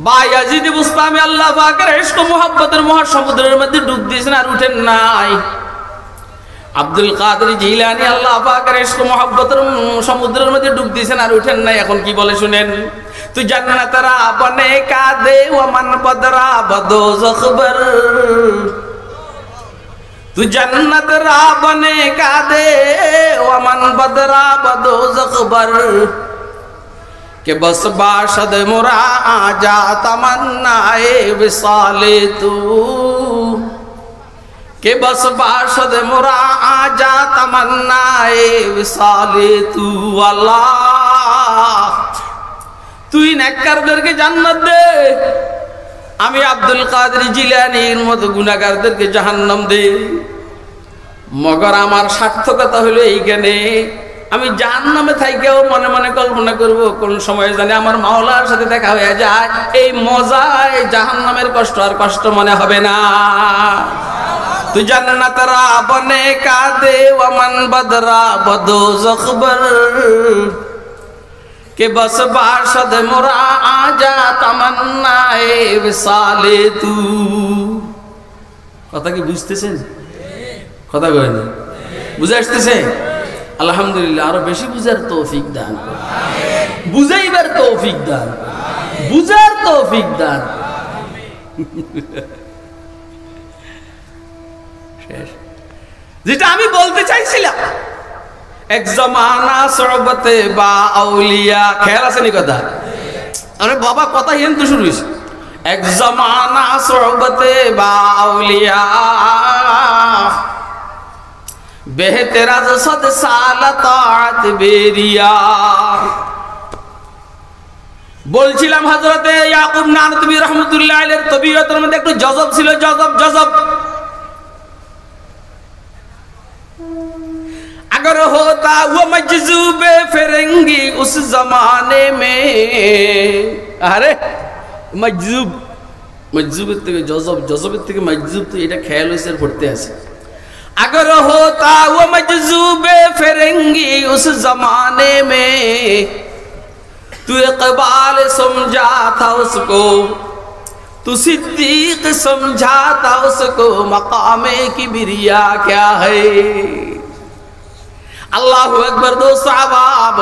বায়াজিদ বুস্তামি আল্লাহ পাকের ইশক মুহাব্বতের মহাসমুদ্রের মধ্যে ডুব দিছেন আর উঠেন নাই। আব্দুল কাদের জিলানী আল্লাহ পাকের ইশক মুহাব্বতের সমুদ্রের মধ্যে ডুব দিছেন আর উঠেন নাই। এখন কি বলে শুনেন, তু জান্নাত রা বনে কাদে ওয়া মান বদরা বদোজখ बर, तू जन्नत रा बने का दे वमन बदरा बदोज़ख बर, के बस बाशद मुरा आजा तमन्नाए विसाले तू, के बस बाशद मुरा आजा तमन्नाए विसाले तू। अल्लाह তুই নেককারদেরকে জান্নাত দে, আমি আব্দুল কাদের জিলানীর মতো গুনাহগারদেরকে জাহান্নাম দে। মগর আমার সার্থকতা হলো এইখানে, আমি জাহান্নামে থাইকেও মনে মনে কল্পনা করব কোন সময় জানি আমার মাওলার সাথে দেখা হয়ে যায়। এই মজায় জাহান্নামের কষ্ট আর কষ্ট মনে হবে না। তুই জান্নাত রা বনে কাদে ওয়া মান বদরা বদোজখ बर, के बस बाशद मुरा आजा तमन्नाए विसाले तू। কথা কি বুঝতেছেন? কথা কয় না, বুঝে আসতেছে? আলহামদুলিল্লাহ, আরো বেশি বুঝার তৌফিক দান, বুঝাইবার তৌফিক দান, বুঝার তৌফিক দান। যেটা আমি বলতে চাইছিলাম, এক জমানা সহবতে বা আউলিয়া, খেয়াল আছে নি কথা? আরে বাবা কথা হেন তো শুরু হয়েছে। এক জমানা সহবতে বা আউলিয়া, বেহতেরা সদ সালাত বেরিয়া। বলছিলাম হযরতে ইয়াকুব নানতবী রাহমাতুল্লাহ আলাইহির তবিয়তের মধ্যে একটু জজব ছিল, জজব জজব। अगर होता वो मजजूबे फिरंगी उस जमाने में, अरे मजजूब, मजजूबेर থেকে জজব, জজবের থেকে মজজুব, তো এটা খেয়াল হইছে আর পড়তে আছে। अगर होता वो मजजूबे फिरंगी उस जमाने में, तू इकबाल समझा था उसको, तू सिद्दीक समझा था उसको, मकामे किबरिया क्या है। আল্লাহু আকবার। দো সাহাব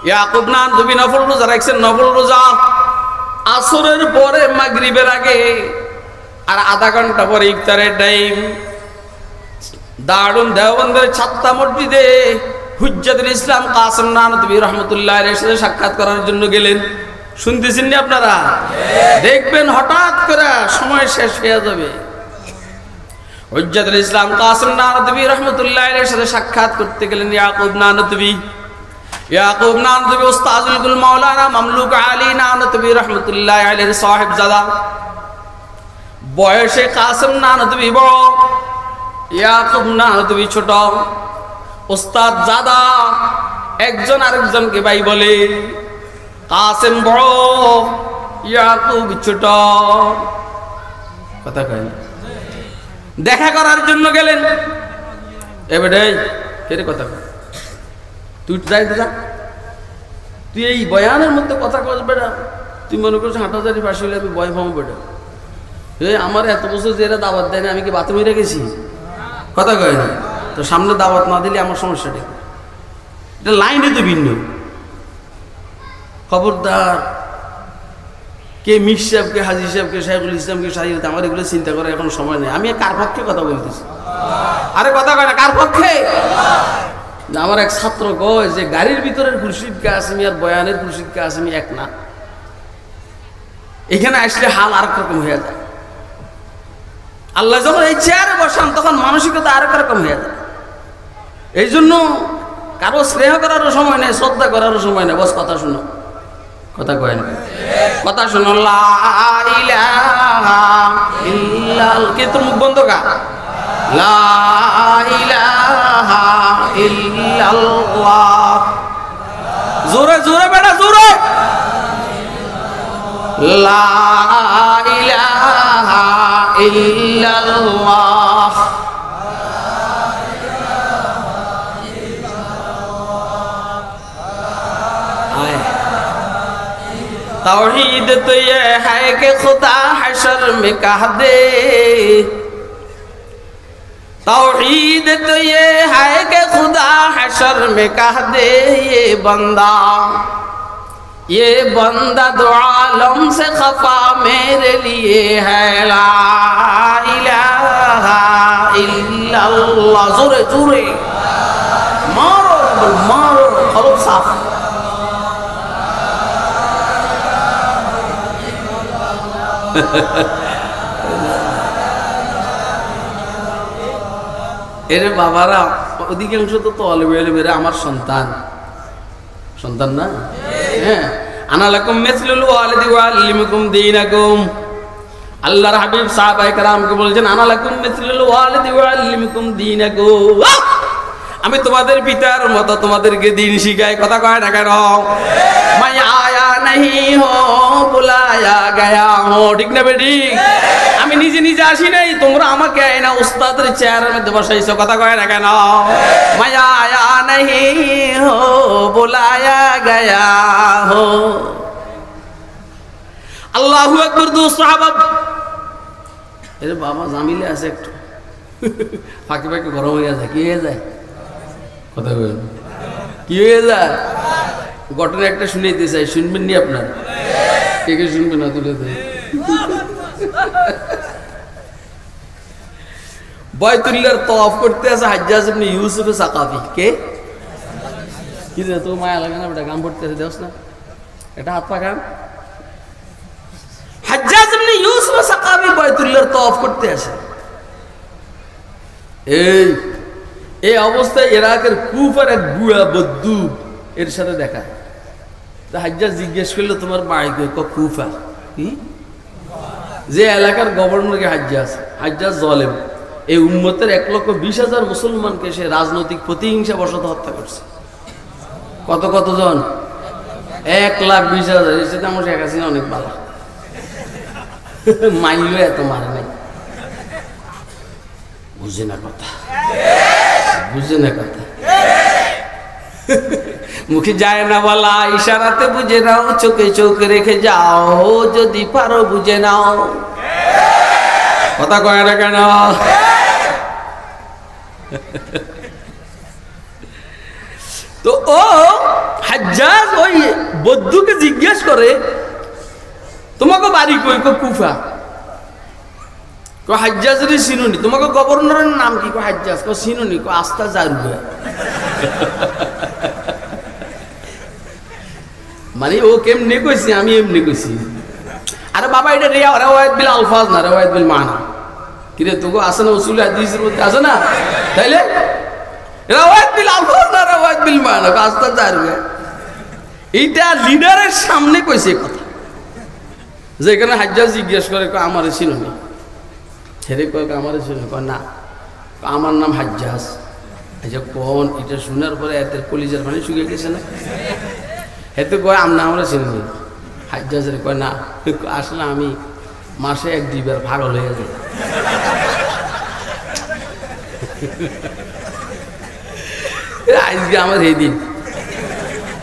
ইয়াকুব নানতবী নফল রোজা রাখছেন, নফল রোজা আসরের পরে মাগরিবের আগে আর আধা ঘন্টা পরে ইফতারের টাইম। দারুন দেওবন্দের ছাত্তা মসজিদে হুজ্জাতুল ইসলাম কাসেম নানতবী রাহমাতুল্লাহ আলাইহির সাথে সাক্ষাৎ করার জন্য গেলেন। শুনতেছেন নি আপনারা? দেখবেন হঠাৎ করে সময় শেষ হয়ে যাবে। হুজ্জাতুল ইসলাম কাসেম নানতবী রাহমাতুল্লাহ আলাইহির সাথে সাক্ষাৎ করতে গেলেন ইয়াকুব নানতবী। ইয়াকুব নানতবী উস্তাদুল কুল মাওলানা মামলুক আলী নানতবী রাহমাতুল্লাহ আলাইহির সাহেবজাদা। বয়সে কাসেম নানতবী বড়, ইয়াকুব নানতবী ছোট। উস্তাদ জাদা একজন আরেকজনকে ভাই বলে। কাসেম বড়, ইয়াকুব ছোট। কথা কয় না? দেখা করার জন্য গেলেন। এবারে কে কথা কয়? তুই যাই দাদা, তুই এই বয়ানের মধ্যে কথা কস বেটা, তুই মনে করছো হাঁটাজারি পাশে হলে আমি বয় পাবো বেটা। আমার এত বছর যে এরা দাওয়াত দেয় না, আমি কি বাথরুমে রেখেছি? কথা কয় না? তো সামনে দাওয়াত না দিলে আমার সমস্যাটা, এটা লাইনে তো ভিন্ন। খবরদার কে মির সাহেব, কে হাজি সাহেব, কে শাইখুল ইসলাম, কে শাহিদ, আমার এগুলো চিন্তা করার এখন সময় নেই। আমি কার পক্ষে কথা বলতেছি? আরে কথা কয় না, কার পক্ষে? আমার এক ছাত্র কয় যে গাড়ির ভিতরের খুরশিদ কাসেমি আর বয়ানের খুরশিদ কাসেমি এক না, এখানে আসলে হাল আরেক রকম হয়ে যায়। আল্লাহ যখন এই চেয়ারে বসান তখন মানসিকতা আরেক রকম হয়ে যায়। এই জন্য কারো স্নেহ করারও সময় নেই, শ্রদ্ধা করারও সময় নেই, বস কথা শুনো, কথা কয় না, কথা শুনো। লা ইলাহা ইল্লাল্লাহ, কে তোর মুখ বন্ধ কা? লা ইলাহা ইল্লাল্লাহ, জোরে জোরে বেটা জোরে। লা ইলাহা ইল্লাল্লাহ, तौहीद तो ये है कि खुदा हशर में कह दे, तौहीद तो ये है कि खुदा हशर में कह दे, ये बंदा दो आलम से खफा मेरे लिए है। ला इलाहा इल्लल्लाह, जोरे जोरे मारो मारो, खलब साफ। এরে বাবারা, অধিকাংশ তো তলেবেরা আমার সন্তান, সন্তান না? হ্যাঁ, আনা লাকুম মিসলুল ওয়ালিদি ওয়া আল্লিমুকুম দীনাকুম। আল্লাহর হাবিব সাহাবায়ে কেরামকে বলেছেন, আনা লাকুম মিসলুল ওয়ালিদি ওয়া আল্লিমুকুম দীনাকুম, আমি তোমাদের পিতার মতো তোমাদেরকে দিন শিখাই। কথা কয় না কেন? मैं आया नहीं हो बुलाया गया हो, ঠিক না বেটি? আমি নিজে নিজে আসি নাই, তোমরা আমাকে আইনা উস্তাদের চেয়ারের মধ্যে বসাইছো। কথা কয় না কেন? मैं आया नहीं हो बुलाया गया हो। আল্লাহু আকবার। দু সাহাবা, এর বাবা জামিলে আছে একটু ফাঁকে ফাঁকে গরম হয়ে যায়। কি হয়ে যায়? কথা বলেন, কি হয়ে যায়? ঘটনা একটা শুনাইতে চাই, শুনবেন নি আপনার? কে কে শুনবেন না? তুলে দেয়। বাইতুল্লাহর তওয়াফ করতে আছে হাজ্জাজ ইবনে ইউসুফ সাকাফি। কে? কি রে, তো মায়া লাগে না বেটা? গান পড়তে আছে, দেওস না? এটা হাত পা গান। হাজ্জাজ ইবনে ইউসুফ সাকাফি বাইতুল্লাহর তওয়াফ করতে আছে। এই অবস্থায় ইরাকের কুফার এক বুড়া বদ্দু এর সাথে দেখা। তা হাজ্জাজ জিজ্ঞেস করলো, তোমার বাড়ি কই? কুফা। কি? যে এলাকার গভর্নরকে হাজ্জাজ, হাজ্জাজ জালেম, এই উম্মতের 1,20,000 মুসলমানকে সে রাজনৈতিক প্রতিহিংসা বশত হত্যা করছে। কতজন? 1,20,000। এর সাথে আমার শেখ হাসিনা অনেক ভালো, মাইলো এত মারে নাই। বুঝে না কথা, বুঝে না কথা, মুখে যায় না বলা, ইশারাতে বুঝে নাও, চোখে চোখ রেখে যাও, যদি পারো বুঝে নাও। কথা কয় না কেন? তো ও হাজ্জাজ ওই বদ্দুকে জিজ্ঞেস করে, তোমাকে বাড়ি কই? কুফা। হাজ্জাজ রে চিনুনি? তোমাকে গভর্নরের নাম কি? হাজ্জাজ। চিনুনি? আস্থা জারুয়া। মানে ও কেমনে কইছি, আমি এমনি কইছি। আরে বাবা, এটা রেওয়ায়াত বিল আলফাজ না, রেওয়ায়াত বিল মানা। কিরে তোকে আছে না? উসুল হাদিসের মধ্যে আছে না? তাইলে রেওয়ায়াত বিল আলফাজ না, রেওয়ায়াত বিল মানা। আস্থা জারুয়া, এইটা লিডারের সামনে কইছে কথা। যেখানে হাজ্জাজ জিজ্ঞেস করে, আমারে চিনুনি? ছেড়ে কয়, আমারে চিনুনি? না, আমার নাম হাজ্জাজ। আচ্ছা কোন? এটা শোনার পরে এদের কলিজার পানি শুকিয়ে গেছে না? হেতু কয়, আমরা চিনি। হাজ্জাজের কয়, না আসলে আমি মাসে 1-2 বার পাগল হয়ে যাই। আজকে আমার এই দিন,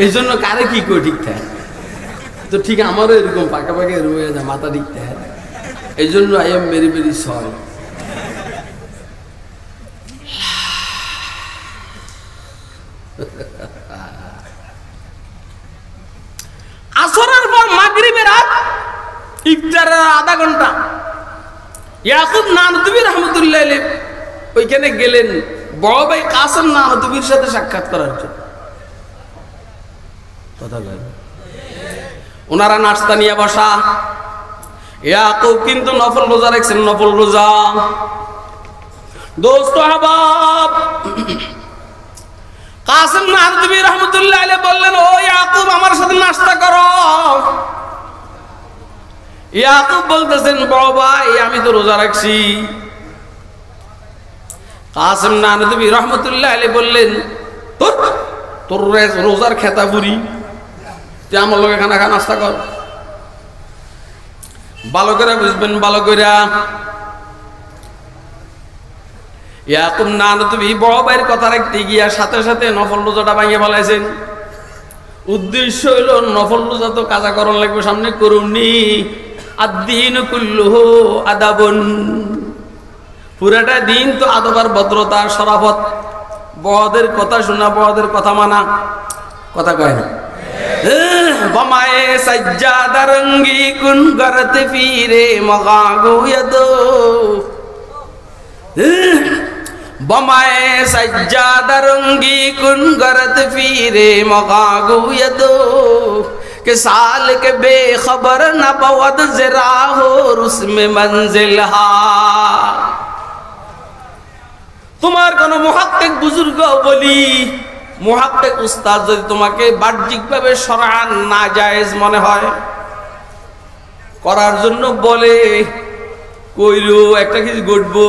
এই জন্য কারে কি কই ঠিক থাকে তো ঠিক আমারও এরকম পাকাপাকি রয়ে যায়, মাথা ঠিক থাকে। এই জন্য I am very very sorry. আসরের পর মাগরিবের রাত ইফতারের আধা ঘন্টা ইয়াকুব নানতুবি রহমতুল্লাহ আলাইহি ওইখানে গেলেন বড় ভাই কাসেম নানতুবির সাথে সাক্ষাৎ করার জন্য। কথা বলেন, ওনারা নাস্তা নিয়ে বসা। ইয়াকুব কিন্তু নফল রোজা রাখছেন, নফল রোজা। দোস্ত আহবাব, কাসেম নানতুবি রহমতুল্লাহ আলাইহি বললেন, ও ইয়াকুব আমার সাথে নাস্তা করো। ইয়াকুব বলতেছেন, বড় ভাই আমি তো রোজা রাখছি। কাসেম নানতুবি রহমতুল্লাহ আলাইহি বললেন, তোর রোজার খেতা বুড়ি, তুই আমার লোকে খানা খা, নাস্তা কর। ভালো করে বুঝবেন, ভালো করে। ইয়াকুব নানতুবি বড় ভাইয়ের কথা রাখতে গিয়া সাথে সাথে নফল রোজাটা ভাঙিয়ে ফেলাইছেন। উদ্দেশ্য হইল নফল রোজা তো কাজা করণ লাগবে, সামনে করুননি। আদ-দীন কুল্লুহু আদাবুন, পুরাটা দিন তো আদব আর ভদ্রতা, শরাফত, বড়দের কথা শোনা, বড়দের কথা মানা। কথা কয় না? বমায়ে সাজ্জাদা রঙ্গি কুন গরত ফিরে মগাগু ইয়াদো, বমায়ে সাজ্জাদা রঙ্গি কুন গরত ফিরে মগাগু ইয়াদো, के साल के बेखबर न बवद जरा हो उसमें मंजिल हा। তোমার কোন মুহাক্কিক বুজুর্গ বলি, মুহাক্কিক উস্তাদ যদি তোমাকে বাহ্যিকভাবে শরআন নাজায়েজ মনে হয় করার জন্য বলে, কইলো একটা কিছু ঘটবো,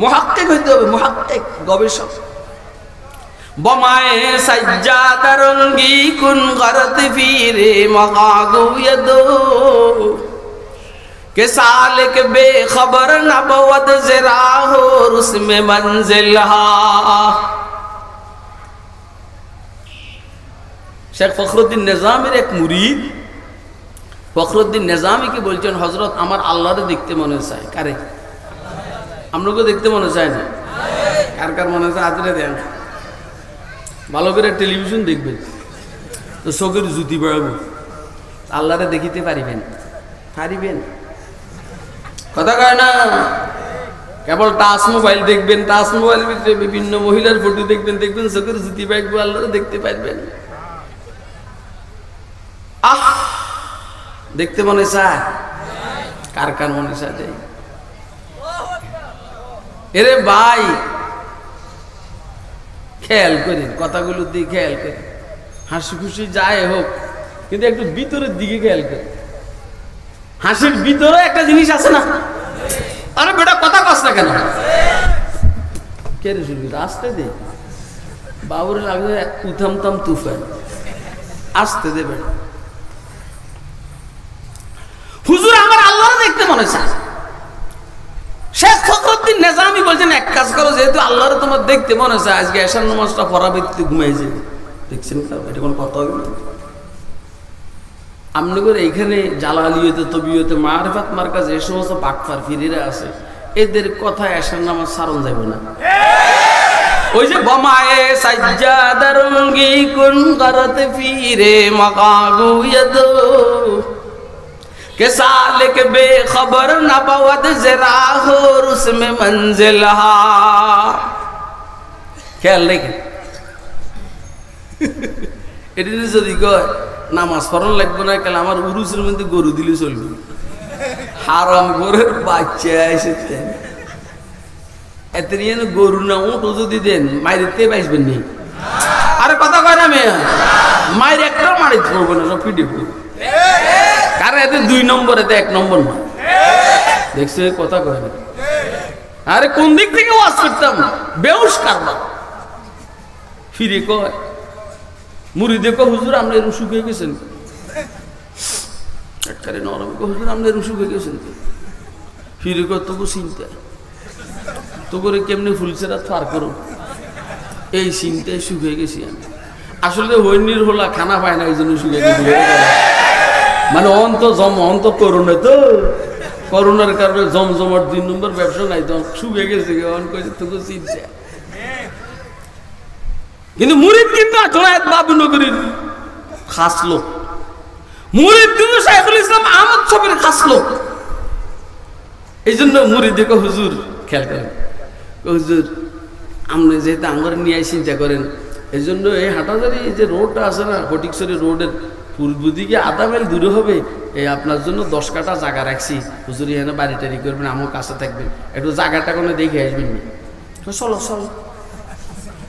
মুহাক্কিক হইতে হবে, মুহাক্কিক, গবেষক। বমায়ে সাজ্জাদা রঙ্গি কুন গরত ফিরে মগাগু ইয়াদো, के सालिक बेखबर नबवत जरा हो उसमें मंजिल हा। शेख फखरुद्दीन निजामीर एक मुरीद फखरुद्दीन निजामी की बोलছেন, হযরত আমার আল্লাহরে দেখতে মনে চায়। কারে? আমরাকে দেখতে মনে চায় না? কার কার মনে চায় আজরে দেন। ভালো করে টেলিভিশন দেখবেন তো চোখের জুতি বাড়াবো, আল্লাহরে দেখিতে পারিবেন? পারিবেন? কথা কয় না? কেবল টাচ মোবাইল দেখবেন, টাচ মোবাইল ভিতরে বিভিন্ন মহিলার ফটো দেখবেন, দেখবেন চোখের জুতি পাইবো, আল্লাহরে দেখতে পারবেন। আহ, দেখতে মনে চায়? কার কার মনে চায়? এরে ভাই খেয়াল করেন, কথাগুলো দিয়ে খেয়াল করেন। হাসি খুশি যায় হোক, কিন্তু একটু ভিতরের দিকে খেয়াল করেন। হাসির ভিতরে একটা জিনিস আছে না? আরে বেটা কথা কস না কেন? কে রে শুনবি? আসতে দে, বাবুরে লাগবে উথামতাম তুফান, আসতে দে বেটা। হুজুর আমার আল্লাহর দেখতে মনে চায়। শেখ ফখরুদ্দীন নিজামী বলছেন, এক কাজ করো, যেহেতু আল্লাহর তোমার দেখতে মনে চায়, আজকে এশার নামাজটা পড়া ব্যক্তি ঘুমাই যাবে। দেখছেন এটা কোনো কথা হবে না? আমনি করে এইখানে জালালিয়তে, তবিয়তে, মারিফাত মার্কাজ এই সমস্ত বাকফার ফিরিরা আছে, এদের কথা এশার নামাজ সারণ যাবে না। ওই যে বমায়ে সাজ্জাদা রঙ্গি কুন গরত ফিরে মগাগু ইয়াদো, के सालिक बेखबर नबवत जरा हो उसमें मंजिल हा। খেয়াল রেখে এটি যদি কয় নামাজ পড়ানো লাগবে না, কাল আমার উরুসের মধ্যে গরু দিলে চলবে। হারাম করে বাচ্চা এসেছে এত গরু না উঠো যদি দেন মাইরিতে বাঁচবেন নি। আরে কথা কয় না মেয়ে, মায়ের একটা মারিতে পড়বো না, সব ফিটে পড়বো। কারণ এতে 2 নম্বর, এতে 1 নম্বর না। দেখছে কথা কয় না? আরে কোন দিক থেকে ওয়াজ করতাম, বেউস কারবার ফিরে কয় মুরিদে কয়, হুজুর আপনি এরকম শুকিয়ে গেছেন। একবারে নরম কয়, হুজুর আপনি এরকম শুকিয়ে গেছেন। ফিরে কয়, তোকে চিন্তা, তো করে কেমনি ফুলছেরা পার করো, এই চিন্তায় শুকিয়ে গেছি আমি। আসলে হইনির হলা খানা পায় না, এই জন্য শুকিয়ে গেছি। মানে অন্ত করোনা, তো করোনার কারণে জমজমার 2 নম্বর ব্যবসা নাই, তো শুকিয়ে গেছে। তোকে চিন্তা, কিন্তু মুরিদ কিন্তু জোনায়েত বাবু নগরীর খাস লোক। মুরিদ কিন্তু শাইখুল ইসলাম আহমদ শফির খাস লোক। এই জন্য মুরিদ দেখো হুজুর খেয়াল করেন, হুজুর আপনি যেহেতু আঙ্গরে নিয়ে চিন্তা করেন, এই জন্য এই হাটাজারি যে রোডটা আছে না, ফটিকছড়ি রোডের পূর্ব দিকে আধা মাইল দূরে হবে, এই আপনার জন্য 10 কাঠা জায়গা রাখছি, হুজুর এখানে বাড়ি টাড়ি করবেন, আমার কাছে থাকবেন, একটু জায়গাটা কোনো দেখে আসবেন না। চলো চলো।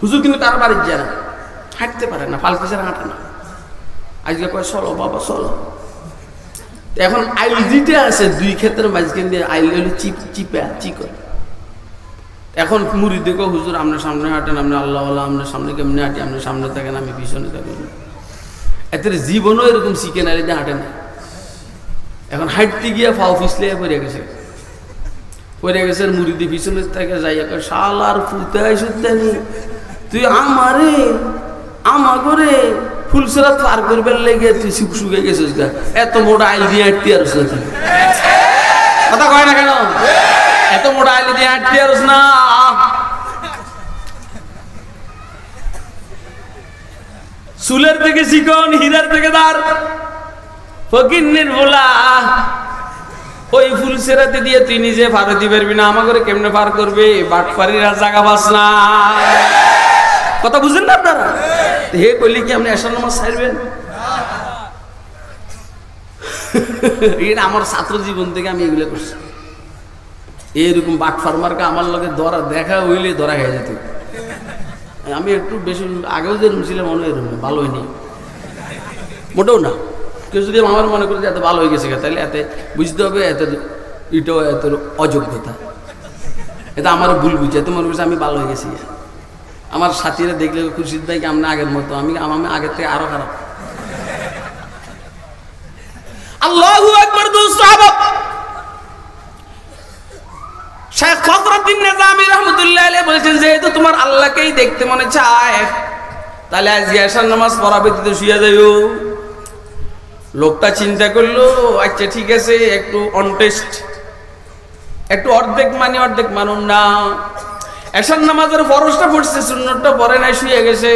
হুজুর কিন্তু কারো বাড়ির যায় না, হাঁটতে পারে না, ফালতু ছাড়া হাঁটে না। আজকে কয় চলো বাবা চলো। এখন আইল দিতে আছে 2 ক্ষেত্রের মাঝখান দিয়ে আইল হলো চিপা চিকন। এখন মুরিদ দেখো হুজুর আপনার সামনে হাঁটেন, আপনি আল্লাহ আপনার সামনে কেমনি হাঁটি, আপনি সামনে থাকেন আমি পিছনে থাকি। এত জীবনও এরকম চিকেন আলি দিয়ে হাঁটে না। এখন হাঁটতে গিয়ে ফাও পিছলে পড়ে গেছে, পড়ে গেছে। মুরিদি পিছনে থেকে যাই শালার ফুতাই সুতানি, তুই আমারে আমাগরে ফুলসরাত পার করবার লেগে তুই শুকে গেছিস গা, এত মোটা আইল দিয়ে হাঁটতে আরস না। তুই কথা কয় না কেন? এত মোটা আইল দিয়ে হাঁটতে আরস না। চুলের থেকে চিকন, হীরার থেকে দার, ফকিন্নির ভোলা, ওই ফুল সেরাতে দিয়ে তুই নিজে পার দিতে পারবি না, আমাকে কেমনে পার করবে? বাটপাড়িরা জায়গা পাস না। কথা বুঝেন না আপনারা? হে কইলে কি আপনি এশার নামাজ ছাড়বেন? এটা আমার ছাত্র জীবন থেকে আমি এগুলো করছি। এইরকম বাট ফার্মারকে আমার লগে ধরা দেখা হইলে ধরা হয়ে যেত। আমি একটু বেশি আগেও যে ছিলাম মনে হয় ভালো হয়নি, মোটেও না। কেউ যদি আমার মনে করে যে এত ভালো হয়ে গেছে তাহলে এতে বুঝতে হবে এত এটাও এত অযোগ্যতা, এটা আমারও ভুল বুঝছে। এত মনে করছে আমি ভালো হয়ে গেছি। আমার সাথীরা দেখলে খুশিদ ভাই কেমন আগের মতো, আমি আগের থেকে আরো খারাপ। আল্লাহু আকবার। শেখ ফখরুদ্দিন নিজামী রাহমাতুল্লাহ আলাইহি বলেছেন, যেহেতু তোমার আল্লাহকেই দেখতে মনে চায় তাহলে আজকে এশার নামাজ পড়াবে, তো শুয়ে যাইও। লোকটা চিন্তা করলো, আচ্ছা ঠিক আছে, একটু অনটেস্ট, একটু অর্ধেক মানে অর্ধেক মানুন না। এশার নামাজের ফরজটা পড়ছে, সুন্নতটা পড়ে নাই, শুয়ে গেছে।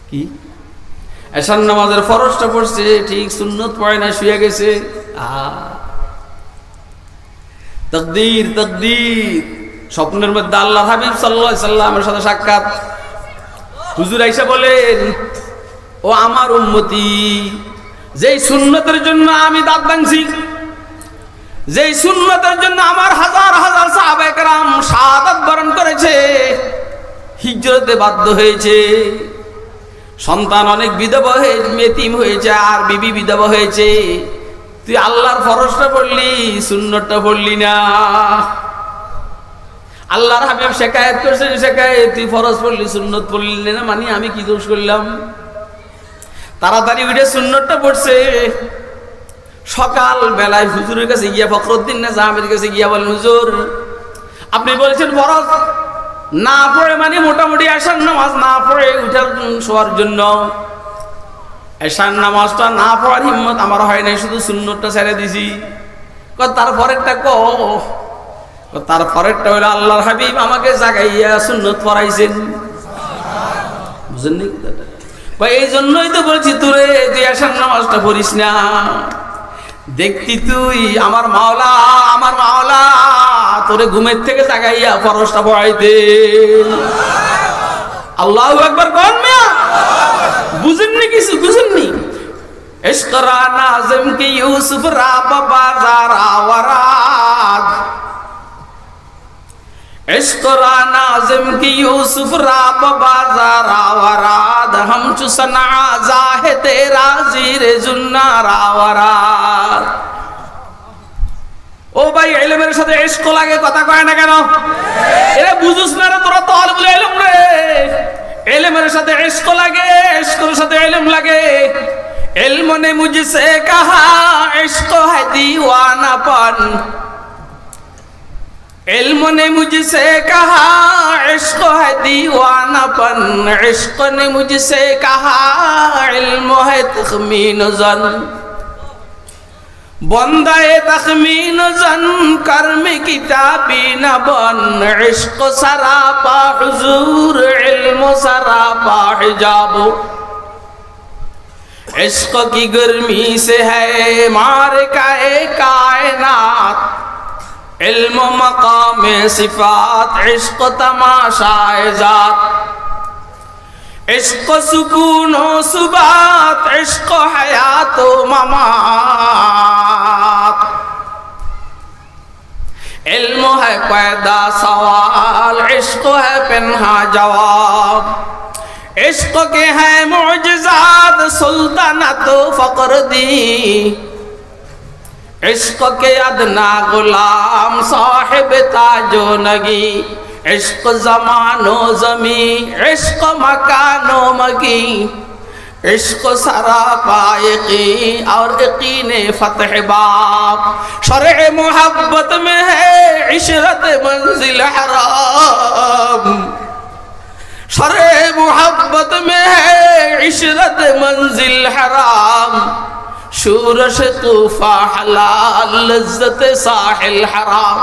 কি এশার নামাজের ফরজটা পড়ছে ঠিক, সুন্নত পড়ে না, শুয়ে গেছে। তাকদীর তাকদীর। স্বপ্নের মধ্যে আল্লাহর হাবিব সাল্লাল্লাহু আলাইহি সাল্লামের সাথে সাক্ষাৎ। হুজুর আয়েশা বলেন, ও আমার উম্মতি, যেই সুন্নতের জন্য আমি দাঁত ভাঙছি, যেই সুন্নতের জন্য আমার হাজার হাজার সাহাবায়ে কেরাম শাহাদাত বরণ করেছে, হিজরতে বাধ্য হয়েছে, সন্তান অনেক বিধবা হয়ে এতিম হয়েছে, আর বিবি বিধবা হয়েছে, তুই আল্লাহর ফরজটা পড়লি, সুন্নতটা পড়লি না। আল্লাহর হাবিব শিকায়েত করছেন, শিকায়েত, তুই ফরজ পড়লি সুন্নত পড়লি না, মানে আমি কি দোষ করলাম? তাড়াতাড়ি উঠে সুন্নতটা পড়ছে। সকাল বেলায় হুজুরের কাছে গিয়া, ফখরুদ্দিন নিজামীর কাছে গিয়া বলেন, হুজুর আপনি বলেছেন ফরজ না পড়ে মানে মোটামুটি এশার নামাজ না পড়ে উঠার শোয়ার জন্য, এশার নামাজটা না পড়ার হিম্মত আমার হয় নাই, শুধু সুন্নতটা ছেড়ে দিছি। তারপরেরটা তারপরেরটা হলো আল্লাহর হাবিব আমাকে জাগাইয়া সুন্নত পড়াইছেন। বুঝেন নি? এই জন্যই তো বলছি তোরে তুই এশার নামাজটা পড়িস না। দেখতি তুই আমার মাওলা তোরে ঘুমের থেকে জাগাইয়া ফরজটা পড়াইতে। আল্লাহু আকবার কোন মিয়া? বুঝেননি কিছু? বুঝেননি? ইশকরা নাজিম কি ইউসুফ রা বাজার আওয়ারাদ, इश्क़रा नाज़िम की यूसुफ राब बाज़ार आवाराद, हम चुसना जाहे तेरा ज़ीरे जुन्नार आवाराद। ও ভাই, ইলমের সাথে ইশক লাগে, কথা কয় না কেন? এরা বুঝুস না রে তোরা, তালিবুল ইলম রে। ইলমের সাথে ইশক লাগে, ইশকের সাথে ইলম লাগে। ইলম ने मुझसे कहा इश्क है दीवानापन, इल्म ने मुझसे कहा इश्क है दीवानापन, इश्क ने मुझसे कहा इल्म है तखमीन जन, बंदाए तखमीन जन कर्म किताबी न बन, इश्क सरापा हुजूर इल्म सरापा हिजाब, इश्क की गर्मी से है मार काए कायनात, इल्म मकाम सिफात इश्क तमाशाए जात, इश्क सुकूनो सुबात इश्क हयातो ममात, इल्म है पैदा सवाल इश्क है पिन्हा जवाब, इश्क के हैं मुअजिज़ात सुल्तानत फकर दी, इश्क के अदना गुलाम साहिब ताजो नगी, इश्क ज़मानो ज़मी इश्क मकानो मकी, इश्क सरापा यकीन और यकीन फतह बाब, शरअ मोहब्बत में है इशरत मंजिल हराम, शरअ मोहब्बत में है इशरत मंजिल हराम, शूरश तूफा हलाल लज्जत साहिल हराम,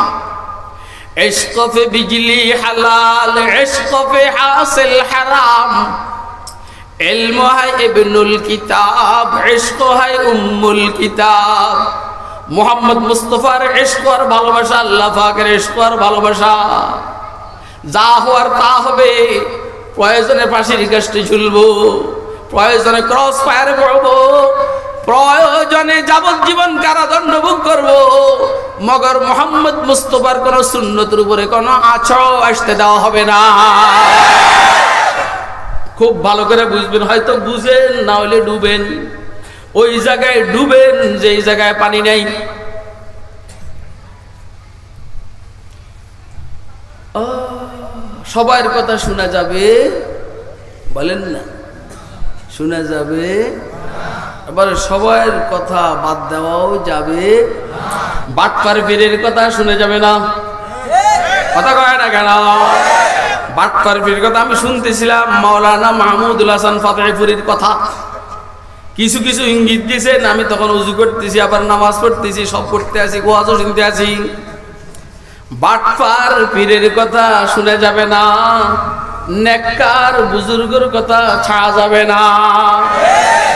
इश्क पे बिजली हलाल इश्क पे हासिल हराम, इल्म है इब्नुल किताब इश्क है उम्मुल किताब, मोहम्मद मुस्तफार इश्क और भालोबाशा আল্লাহ পাকের इश्क और ভালোবাসা যা হওয়ার তা হবে, প্রয়োজনে ফাঁসির কাস্টে ঝুলবো, প্রয়োজনে ক্রস ফায়ারে পড়বো, প্রয়োজনে যাবজ্জীবন কারাদণ্ড ভোগ করব, মগর মোহাম্মদ মুস্তফার কোন সুন্নতের উপরে কোন আছড় আসতে দেওয়া হবে না। খুব ভালো করে বুঝবেন, হয়তো বুঝেন না হলে ডুবেন, ওই জায়গায় ডুবেন যেই জায়গায় পানি নেই। সবার কথা শোনা যাবে বলেন না, শোনা যাবে, এবার সবার কথা বাদ দেওয়াও যাবে, বাটপার পীরের কথা শুনে যাবে না, কথা কয় না কেন? বাটপার পীরের কথা আমি শুনতেছিলাম মাওলানা মাহমুদুল হাসান ফাতেহপুরীর কথা, কিছু কিছু ইঙ্গিত দিয়েছেন, আমি তখন উজু করতেছি, আবার নামাজ পড়তেছি, সব পড়তে আছি, ওয়াজও শুনতে আছি। বাটপার পীরের কথা শুনে যাবে না, নেককার বুজুর্গের কথা ছাড়া যাবে না।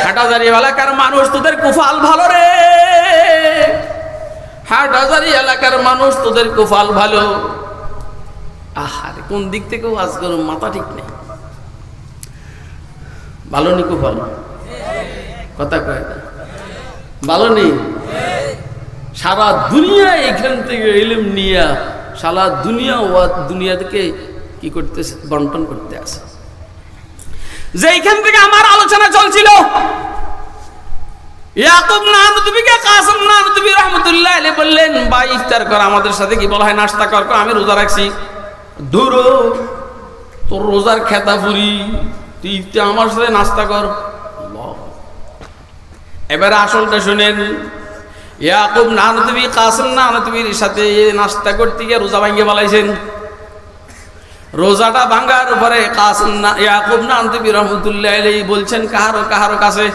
হাটহাজারী এলাকার মানুষ তোদের কুফাল ভালো রে, হাটহাজারী এলাকার মানুষ তোদের কুফাল ভালো। আহারে কোন দিক থেকে ওয়াজ করুম মাথা ঠিক নেই, ভালো নি কুফাল কথা কয় না, ভালো নেই। সারা দুনিয়া এখান থেকে ইলম নিয়া সারা দুনিয়া দুনিয়া থেকে কি করতেছে, বন্টন করতে আসে। যেখান থেকে আমার আলোচনা চলছিল ইয়াকুব নানুতুবিকে কাসিম নানুতুবি রাহমাতুল্লাহ আলাইহি বললেন, ভাই ইফতার কর আমাদের সাথে, কি বলা হয় নাস্তা কর, আমি রোজা রাখছি। দূর তোর রোজার খেতা পুরি, তুই ইফতার আমার সাথে নাস্তা কর। এবারে আসলটা শুনেন, ইয়াকুব নানুতুবি কাসিম নানুতুবির সাথে নাস্তা করতে গিয়ে রোজা ভাঙিয়ে বলাইছেন। রোজাটা ভাঙার পরে কাসিম ইয়াকুব নানুতুবি রাহমাতুল্লাহ আলাইহি বলছেন কাহারো কাছে,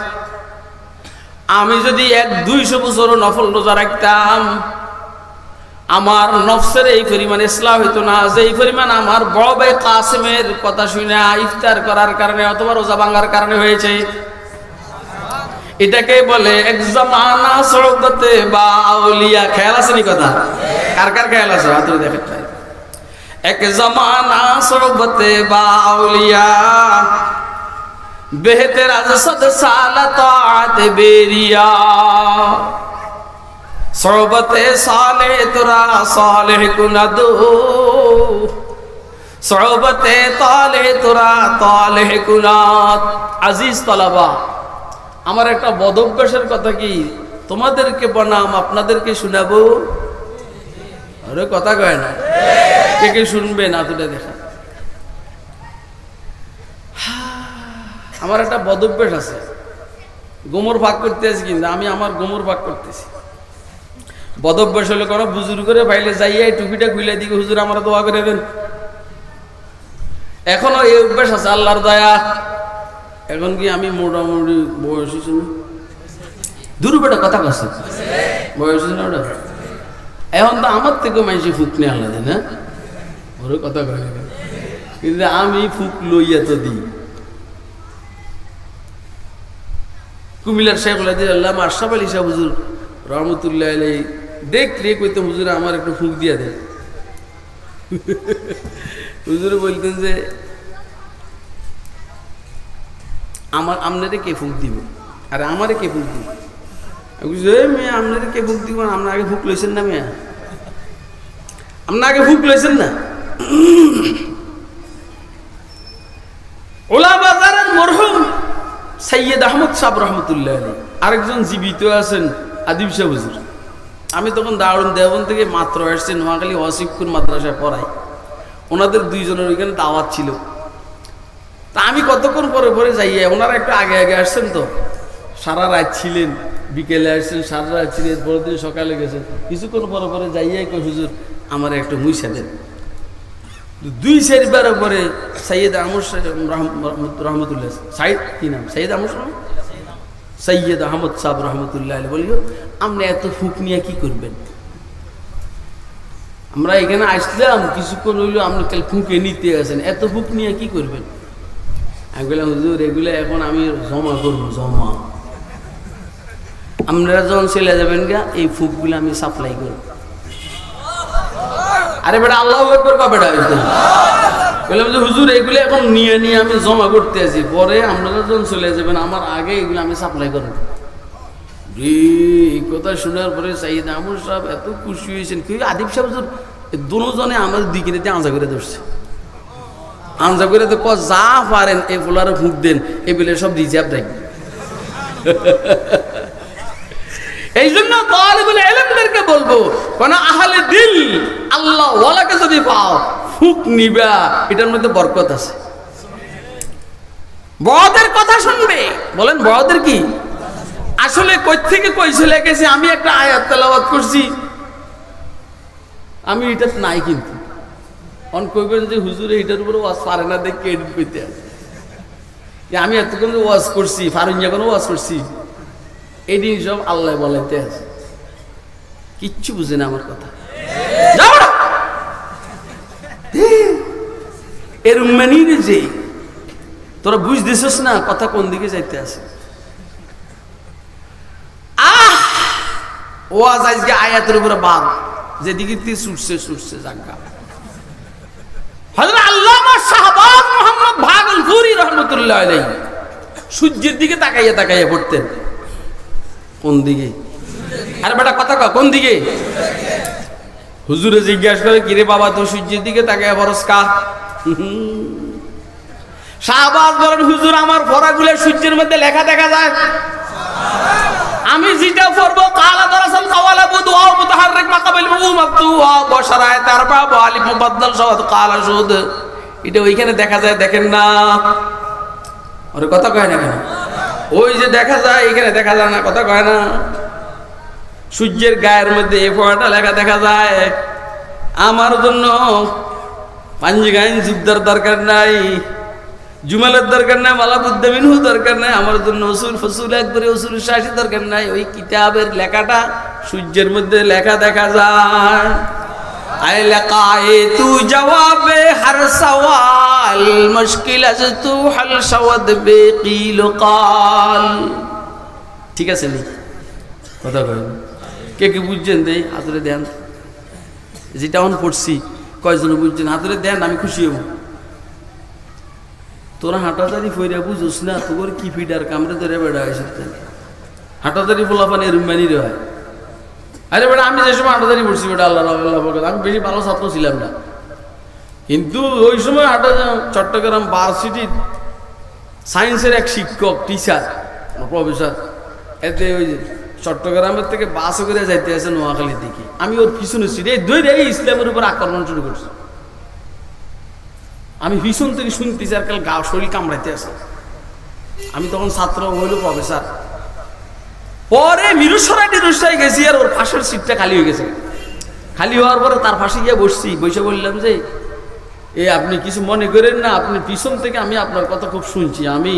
আমি যদি 100-200 বছর নফল রোজা রাখতাম, আমার নফসের এই পরিমাণ ইসলাম হইতো না, যে এই পরিমাণ আমার বড় ভাই কাসিমের কথা শুনে ইফতার করার কারণে অথবা রোজা ভাঙার কারণে হয়েছে। এটাকে বলে এক জামানা সোহবতে বা আউলিয়া। খেয়াল আছে নি কথা? কার কার খেয়াল আছে? হাত তুলে দেখেন। এক জামানা সোহবতে বা আউলিয়া বেহতের আজ সদ সালা তাআত বেরিয়া, সোহবতে সালেহ তোরা সালেহ কুনাদু, সোহবতে তালেহ তোরা তালেহ কুনাত। আজিজ তলাবা, আমার একটা বদ অভ্যাসের কথা কি তোমাদেরকে বনাম আপনাদেরকে শোনাবো? আরে কথা কয় না, কে কে শুনবে না তুলে দেখা। আমার একটা বদ অভ্যাস আছে, গোমর ভাগ করতে আছি, কিন্তু আমি আমার গোমর ভাগ করতেছি। বদ অভ্যাস হলে কোনো বুজুর্গ করে পাইলে যাইয়া টুপিটা খুলে দিকে, হুজুর আমরা দোয়া করে দেন। এখনো এই অভ্যাস আছে, আল্লাহর দয়া। এখন কি আমি মোটামুটি বয়স হয়েছি না? দুরুবেটা কথা কাছে বয়স হয়েছে না ওটা? এখন তো আমার থেকেও মানুষ ফুক নিয়ে আলাদা না, ওর কথা কয়, কিন্তু আমি ফুক লইয়া তো দিই। কুমিল্লার শেখুল হাদিস আল্লামা আশরাফ আলী শাহ হুজুর রহমতুল্লাহ আলাইহি দেখলে কইতে হুজুর আমার একটু ফুঁক দিয়া দেন। হুজুরে বলতেন যে আপনারে কে ফুঁক দিব, আরে আমারে কে ফুঁক দিব? মেয়ে আপনারে কে ফুঁক দিব? আপনার আগে ফুঁক লইছেন না মেয়া, আপনার আগে ফুঁক লইছেন না। ওলা বাজারের মরহুম সৈয়দ আহমদ সাহেব রহমতুল্লাহ আলাইহি আরেকজন জীবিত আছেন আদিব শাহ হুজুর। আমি তখন দারুণ দেওবন্দ থেকে মাত্র আসছি, নোয়াখালী ওয়াসিফপুর মাদ্রাসায় পড়াই। ওনাদের দুইজনের ওইখানে দাওয়াত ছিল। তা আমি কতক্ষণ পরে পরে যাইয়া, ওনারা একটু আগে আগে আসছেন তো, সারা রাত ছিলেন, বিকেলে আসছেন, সারা রাত ছিলেন, পরের দিন সকালে গেছেন। কিছুক্ষণ পরে পরে যাইয়াই কই হুজুর আমার একটু মুইসা দেন। 2-4 বার পরে সৈয়দ আহমদ রহমতুল্লাহ সাইদ কি নাম সৈয়দ আহমদ সৈয়দ আহমদ সাহেব রহমতুল্লাহ বলিও আপনি এত ফুঁক নিয়ে কি করবেন? আমরা এখানে আসলাম কিছুক্ষণ হইলো, আপনি কাল ফুঁকে নিতে আসেন, এত ফুঁক নিয়ে কি করবেন? আমি বললাম হুজুর এগুলো এখন আমি জমা করবো, জমা আপনারা যখন চলে যাবেন গা এই ফুঁকগুলো আমি সাপ্লাই করব। আরে বেটা আল্লাহু আকবার কবে ডাকছেন? বললাম যে হুজুর এগুলো এখন নিয়ে নিয়ে আমি জমা করতে আছি, পরে আপনারা যখন চলে যাবেন আমার আগে এগুলো আমি সাপ্লাই করব। এই কথা শোনার পরে সৈয়দ আহমদ সাহেব এত খুশি হয়েছেন, কি আদিব সাহেব হুজুর দুজনে আমাদের দিকে নিতে আঞ্জা করে ধরছে। আঞ্জা করে তো যা পারেন এই ফোলারে ফুঁক দেন, এগুলো সব রিজার্ভ রাখবেন। এই জন্য তালিবুল ইলমদেরকে বলবো, কোন আহলে দিল আল্লাহ ওয়ালাকে যদি পাও ফুঁক নিবা, এটার মধ্যে বরকত আছে। বড়দের কথা শুনবে, বলেন বড়দের কি আসলে কই থেকে কই চলে গেছে? আমি একটা আয়াত তেলাওয়াত করছি, আমি এটা নাই, কিন্তু অন কইবেন যে হুজুরে এটার উপরে ওয়াজ পারে না দেখে এডিট করতে আছে। আমি এতক্ষণ ওয়াজ করছি, ফারুঞ্জা কোনো ওয়াজ করছি, এদিন সব আল্লাহ বলাইতে আছে, কিচ্ছু বুঝে না আমার কথা। এর মানি যে তোরা বুঝতেছিস না কথা কোন দিকে যাইতে আছে। ওয়াজ আজকে আয়াতের উপরে বাদ, যেদিকে ছুটছে ছুটছে জাগা। হযরত আল্লামা শাহবাজ মোহাম্মদ ভাগলপুরি রাহমাতুল্লাহ আলাইহি সূর্যের দিকে তাকাইয়া তাকাইয়া পড়তেন। কোন দিকে? আরে বেটা কথা কও, কোন দিকে? হুজুরে জিজ্ঞাসা করে, কিরে বাবা তুই সূর্যের দিকে তাকাইয়া পড়স কা? শাহবাজ বলেন, হুজুর আমার পড়াগুলো সূর্যের মধ্যে লেখা দেখা যায়, আমি যেটা পড়বো কালা দরাসাল কাওয়ালা বুদওয়া মুতাহাররিক মাকাবিল মাকতুয়া বশরায়ে তারবা আলিফ মুবাদদাল সাওয়াত কালা শুদ, এটা ওইখানে দেখা যায়, দেখেন না? ওর কথা কয় না কেন? ওই যে দেখা যায় এখানে দেখা যায় না, কথা কয় না? সূর্যের গায়ের মধ্যে এ ফোঁটা লেখা দেখা যায়। আমার জন্য পাঞ্জিগাইন যুদ্ধের দরকার নাই, জুমালের দরকার নাই, মালাবুদ্দামিনহু দরকার নাই, আমার জন্য উসুল ফসুল একবারে উসুল শাসি দরকার নাই। ওই কিতাবের লেখাটা সূর্যের মধ্যে লেখা দেখা যায়। আয় লাকায়ে তু জওয়াবে হর সওয়াল মুশকিল আজ তু হল সওয়াদ বেকিল কাল। ঠিক আছে নি কথা কই? কে কে বুঝছেন দেই হাতরে দেন, যেটা অন পড়ছি কয়জন বুঝছেন হাতরে দেন, আমি খুশি হব। তোরা হাঁটাদারি ফইরা বুঝোস না, তোর কি ফিডার কামড়ে ধরে বেড়া হয়েছে, হাঁটাদারি ফোলাফানি রুম্বানি রে হয়। আরে বেটা আমি যে সময় হাঁটাদারি পড়ছি বেটা আল্লাহ আমি বেশি ভালো ছাত্র ছিলাম না, কিন্তু ওই সময় চট্টগ্রাম ভার্সিটির সায়েন্সের এক শিক্ষক টিচার প্রফেসর, এতে ওই চট্টগ্রামের থেকে বাসে করে যাইতে আছে নোয়াখালীর দিকে, আমি ওর পিছনে ছিটি এই দুই রে ইসলামের উপর আক্রমণ শুরু করছি। আমি ভীষণ থেকে শুনতেছি আর কাল গা শরীর কামড়াইতে আছে। আমি তখন ছাত্র, হইল প্রফেসর। পরে মিরুসরাই গেছি, আর ওর পাশের সিটটা খালি হয়ে গেছে। খালি হওয়ার পরে তার পাশে গিয়ে বসছি, বসে বললাম যে আপনি কিছু মনে করেন না, আপনি পিছন থেকে আমি আপনার কথা খুব শুনছি, আমি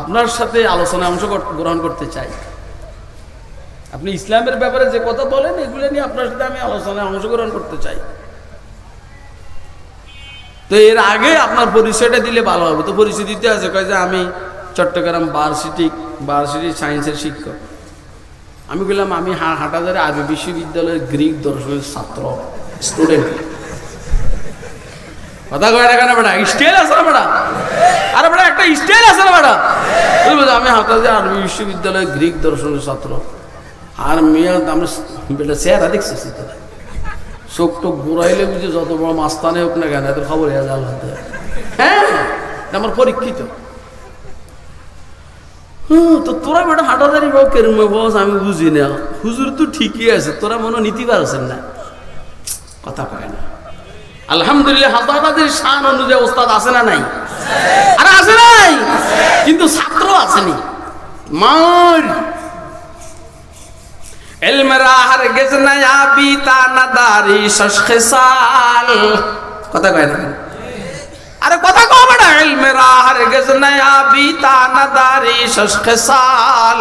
আপনার সাথে আলোচনায় অংশগ্রহণ করতে চাই। আপনি ইসলামের ব্যাপারে যে কথা বলেন এগুলো নিয়ে আপনার সাথে আমি আলোচনায় অংশগ্রহণ করতে চাই। তো এর আগে আপনার পরিচয়টা দিলে ভালো হবে। তো পরিচয় দিতে আছে, কয় যে আমি চট্টগ্রাম ভার্সিটি সায়েন্সের শিক্ষক। আমি বললাম আমি হাটাজারে আরবি বিশ্ববিদ্যালয়ের গ্রিক দর্শনের ছাত্র স্টুডেন্ট। কথা কয় না কেন বেটা? স্টাইল আছে না বেটা? আরে বেটা একটা স্টাইল আছে না বেটা? আমি হাটাজারে আরবি বিশ্ববিদ্যালয়ের গ্রিক দর্শনের ছাত্র। আর মেয়ে আমরা বেটা চেহারা দেখছিস চোখ টোক ঘুরাইলে বুঝে যত বড় মাস্তানে হোক না কেন এত খবর হ্যাঁ আমার পরীক্ষিত। তো তোরা বেটা হাটাদারি বাবু কেরম বস আমি বুঝি না। হুজুর তো ঠিকই আছে, তোরা মনে নীতি পারছেন না, কথা কয় না। আলহামদুলিল্লাহ হাটাদারির শান অনুযায়ী ওস্তাদ আছে না নাই? আরে আছে নাই, কিন্তু ছাত্র আসেনি। মার इल्म रा हरगिज़ नया बीता न दारी शश्ख़ साल। কথা কয় না? अरे কথা কও বেটা। इल्म रा हरगिज़ नया बीता न दारी शश्ख़ साल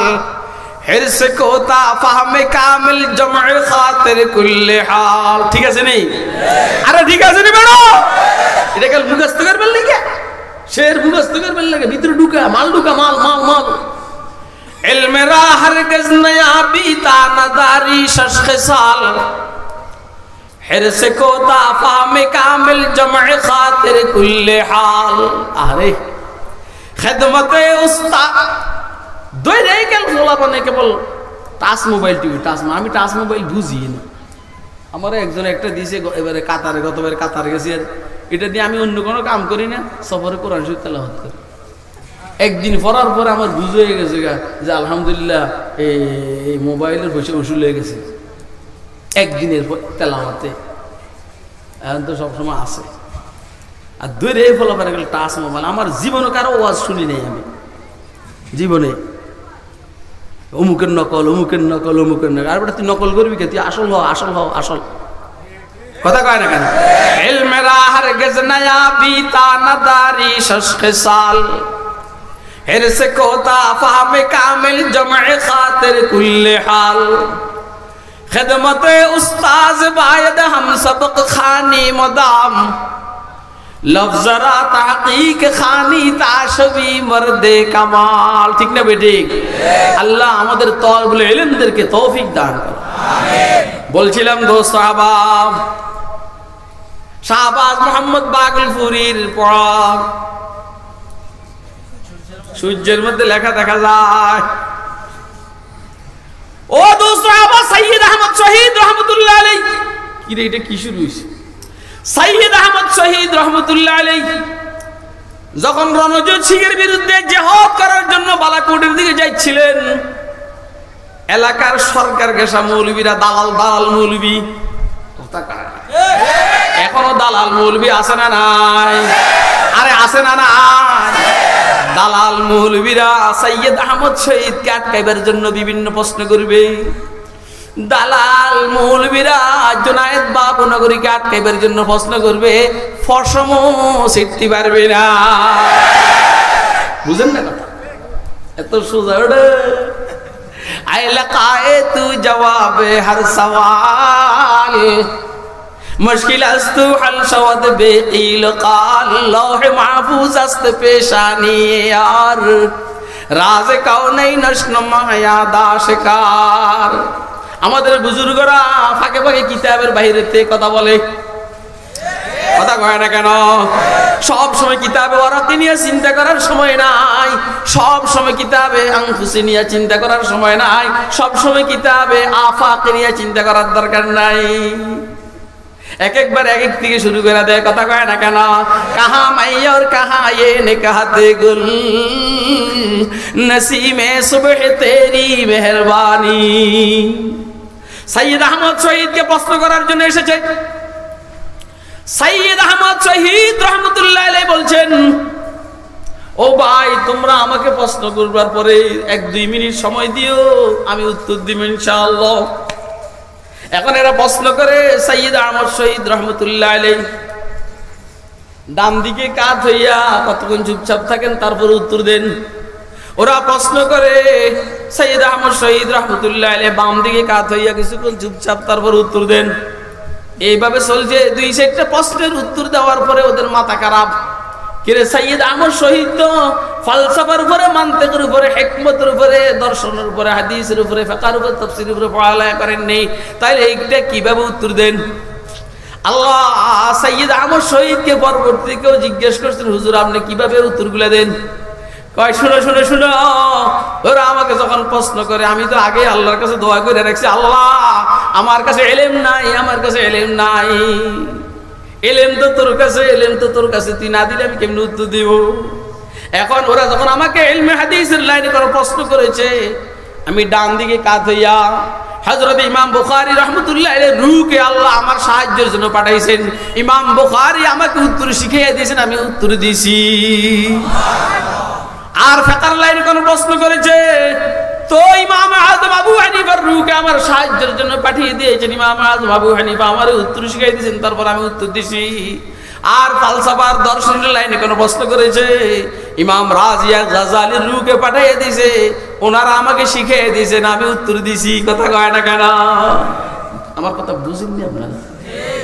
हिर्स कोता फहम कामिल जमअ खातिर कुल्ले हाल। ঠিক আছে নেই? আরে ঠিক আছে নি বেটা? এটা কাল মুখস্থ করবেন লাগে, শের মুখস্থ করবেন লাগে, ভিতরে ঢুকা মাল ঢুকা মাল মাল মাল। इल्म रा हरगिज़ नया बीता न दारी शश्ख़ साल हिर्स कोता फहम कामिल जमअ खातिर कुल्ले हाल। अरे खिदमत उस्ताद দুই রে কেল ফোলা বনে কেবল টাচ মোবাইল টিভি টাচ। আমি টাচ মোবাইল বুঝি না। আমার একজন একটা দিয়েছে এবারে কাতারে, গতবারে কাতারে গেছি, আর এটা দিয়ে আমি অন্য কোনো কাম করি না, সফরে কোরআন শরীফ তেলাওয়াত করি। একদিন পড়ার পর আমার বুঝ হয়ে গেছে যে আলহামদুলিল্লাহ এই মোবাইলের বসে উসুল হয়ে গেছে একদিনের তেলাওয়াতে। এখন তো সবসময় আছে। আর দুই রে ফলো করে গেল টাচ মোবাইল। আমার জীবনে কারো ওয়াজ শুনি নাই আমি জীবনে। অমুকের নকল, অমুকের নকল, অমুকের নকল। আর বেটা তুই নকল করবি কে? তুই আসল হও, আসল হও, আসল। কথা কয় না কেন? ইলম রা হরগিজ নয়া बीता न दारी शश्ख़ साल हिर्स कोता फहम कामिल जमअ खातिर कुल्ले हाल खिदमत उस्ताज बायद हम सबक खानी मदाम लफ्ज़ रा तहक़ीक़ खानी ताशवी मर्दे कमाल। ঠিক না বেঠিক? আল্লাহ আমাদের তলবুল ইলমদেরকে তৌফিক দান করুন। আমিন। বলছিলাম দোস্ত আহবাব, শাহবাজ মোহাম্মদ বাগলপুরীর পড়া সূর্যের মধ্যে লেখা দেখা যায়। ও দোস্ত আহবাব, সৈয়দ আহমদ শহীদ রহমতুল্লাহ আলাইহি। কি রে এটা কি শুরু হইছে? সৈয়দ আহমদ শহীদ রহমতুল্লাহ আলাইহি যখন রণজিৎ সিংয়ের বিরুদ্ধে জিহাদ করার জন্য বালাকোটের দিকে যাচ্ছিলেন, এলাকার সরকার গেসা মৌলবীরা, দালাল মৌলবী, এখনো দালাল মৌলবী আছে না নাই? আরে আছে না নাই? দালাল মৌলবীরা সৈয়দ আহমদ শহীদকে আটকাইবার জন্য বিভিন্ন প্রশ্ন করবে। দালাল মৌলবীরা জুনায়েদ বাবুনগরীকে আটকাইবার জন্য প্রশ্ন করবে, ফসমো সিটতে পারবে না। বুঝেন না কথা? এত সোজা ওটা। আইলা কায়ে তু জবাবে হর সওয়াল মুশকিল আস্তু হল শওদ বেকিল কাল লৌহে মাহফুজ আস্ত পেশানি यार রাজ কাউনাইন নশনমায়া দাশকার। আমাদের বুজুর্গরা ফাঁকে ফাঁকে কিতাবের বাইরেতে কথা বলে, কথা কয় না কেন? সব সময় কিতাবে ওয়ারাকি নিয়ে চিন্তা করার সময় নাই, সব সময় কিতাবে আনফুসি নিয়ে চিন্তা করার সময় নাই, সব সময় কিতাবে আফাক নিয়ে চিন্তা করার দরকার নাই। এক একবার এক এক থেকে শুরু করে দেয়, কথা কয় না কেন? কাহা মাইয়র কাহা ये निकाहते गुल नसीमे सुबह तेरी मेहरबानी। সৈয়দ আহমদ শহীদকে প্রশ্ন করার জন্য এসেছে। সৈয়দ আহমদ শহীদ রহমতুল্লাহ আলাইহি বলছেন, ও ভাই তোমরা আমাকে প্রশ্ন করবার পরে 1-2 মিনিট সময় দিও, আমি উত্তর দিব ইনশাআল্লাহ। এখন এরা প্রশ্ন করে সৈয়দ আহমদ শহীদ রহমতুল্লাহ আলাইহি ডান দিকে কাত হইয়া কতক্ষণ চুপচাপ থাকেন, তারপর উত্তর দেন। ওরা প্রশ্ন করে সৈয়দ আহমদ শহীদ রহমতুল্লাহ আলাইহি বাম দিকে কাত হইয়া কিছুক্ষণ চুপচাপ, তারপর উত্তর দেন। এইভাবে চলছে। 2 প্রশ্নের উত্তর দেওয়ার পরে ওদের মাথা খারাপ। কিরে সৈয়দ আহমদ শহীদ তো ফালসাফার উপরে, মান্তিকের উপরে, হিকমতের উপরে, দর্শনের উপরে, হাদিসের উপরে, ফিকহের উপরে, তাফসীরের উপরে পড়ালেখা করেন নেই, তাইলে এইটা কিভাবে উত্তর দেন? আল্লাহ সাইয়্যিদ আহমদ শহীদকে পরবর্তী কেউ জিজ্ঞেস করছেন, হুজুর আপনি কিভাবে উত্তরগুলো দেন? কয় শুনো শুনো শুনো, ওরা আমাকে যখন প্রশ্ন করে আমি তো আগে আল্লাহর কাছে দোয়া করে রাখছি, আল্লাহ আমার কাছে ইলম নাই, আমার কাছে ইলম নাই, ইলম তো তোর কাছে, ইলম তো তোর কাছে, তুই না দিলে আমি কেমনে উত্তর দিব? এখন ওরা যখন আমাকে ইলমে হাদিসের লাইনে করে প্রশ্ন করেছে, আমি ডান দিকে কাত হইয়া হযরত ইমাম বুখারী রাহমাতুল্লাহ আলাইহির রূহকে আল্লাহ আমার সাহায্যের জন্য পাঠাইছেন। ইমাম বুখারী আমাকে উত্তর শিখিয়ে দিয়েছেন, আমি উত্তর দিয়েছি। আর ফিকহের লাইনে কোন প্রশ্ন করেছে তো ইমাম আযম আবু হানিফার রূহকে আমার সাহায্যের জন্য পাঠিয়ে দিয়েছেন। ইমাম আযম আবু হানিফা আমার উত্তর শিখিয়ে দিয়েছেন, তারপর আমি উত্তর দিয়েছি। আর ফালসাফার দর্শনের লাইনে কোন প্রশ্ন করেছে, ইমাম রাজিয়া গাজালির রূহকে পাঠিয়ে দিয়েছে, ওনারা আমাকে শিখিয়ে দিয়েছেন, আমি উত্তর দিয়েছি। কথা কয় না কেন? আমার কথা বুঝেননি আপনারা?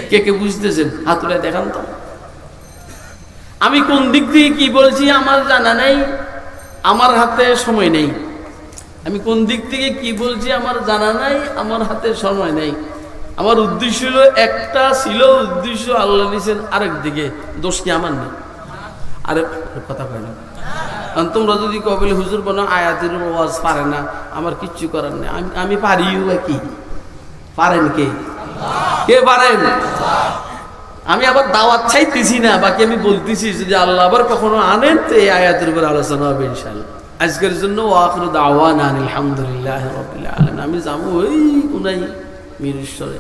কে কে বুঝতেছেন হাত তুলে দেখান তো। আমি কোন দিক থেকে কি বলছি আমার জানা নেই, আমার হাতে সময় নেই। আমি কোন দিক থেকে কি বলছি আমার জানা নাই, আমার হাতে সময় নেই। আমার উদ্দেশ্য হলো একটা, ছিল উদ্দেশ্য, আল্লাহ নিছেন আরেক দিকে। দোষ কি আমার নেই? আরে কথা কয় না। তোমরা যদি কবলে হুজুর কোনো আয়াতের ওয়াজ পারে না, আমার কিচ্ছু করার নেই। আমি পারি কি? পারেন কে? কে পারেন? আমি আবার দাওয়াত চাইতেছি না, বাকি আমি বলতেছি যদি আল্লাহ আবার কখনো আনেন তো এই আয়াতের উপর আলোচনা হবে ইনশাআল্লাহ। আজকের জন্য ওয়াখিরু দাওয়ানা আলহামদুলিল্লাহি রাব্বিল আলামিন। আমি যাবো ওই কোনাই মিরেশ্বরে।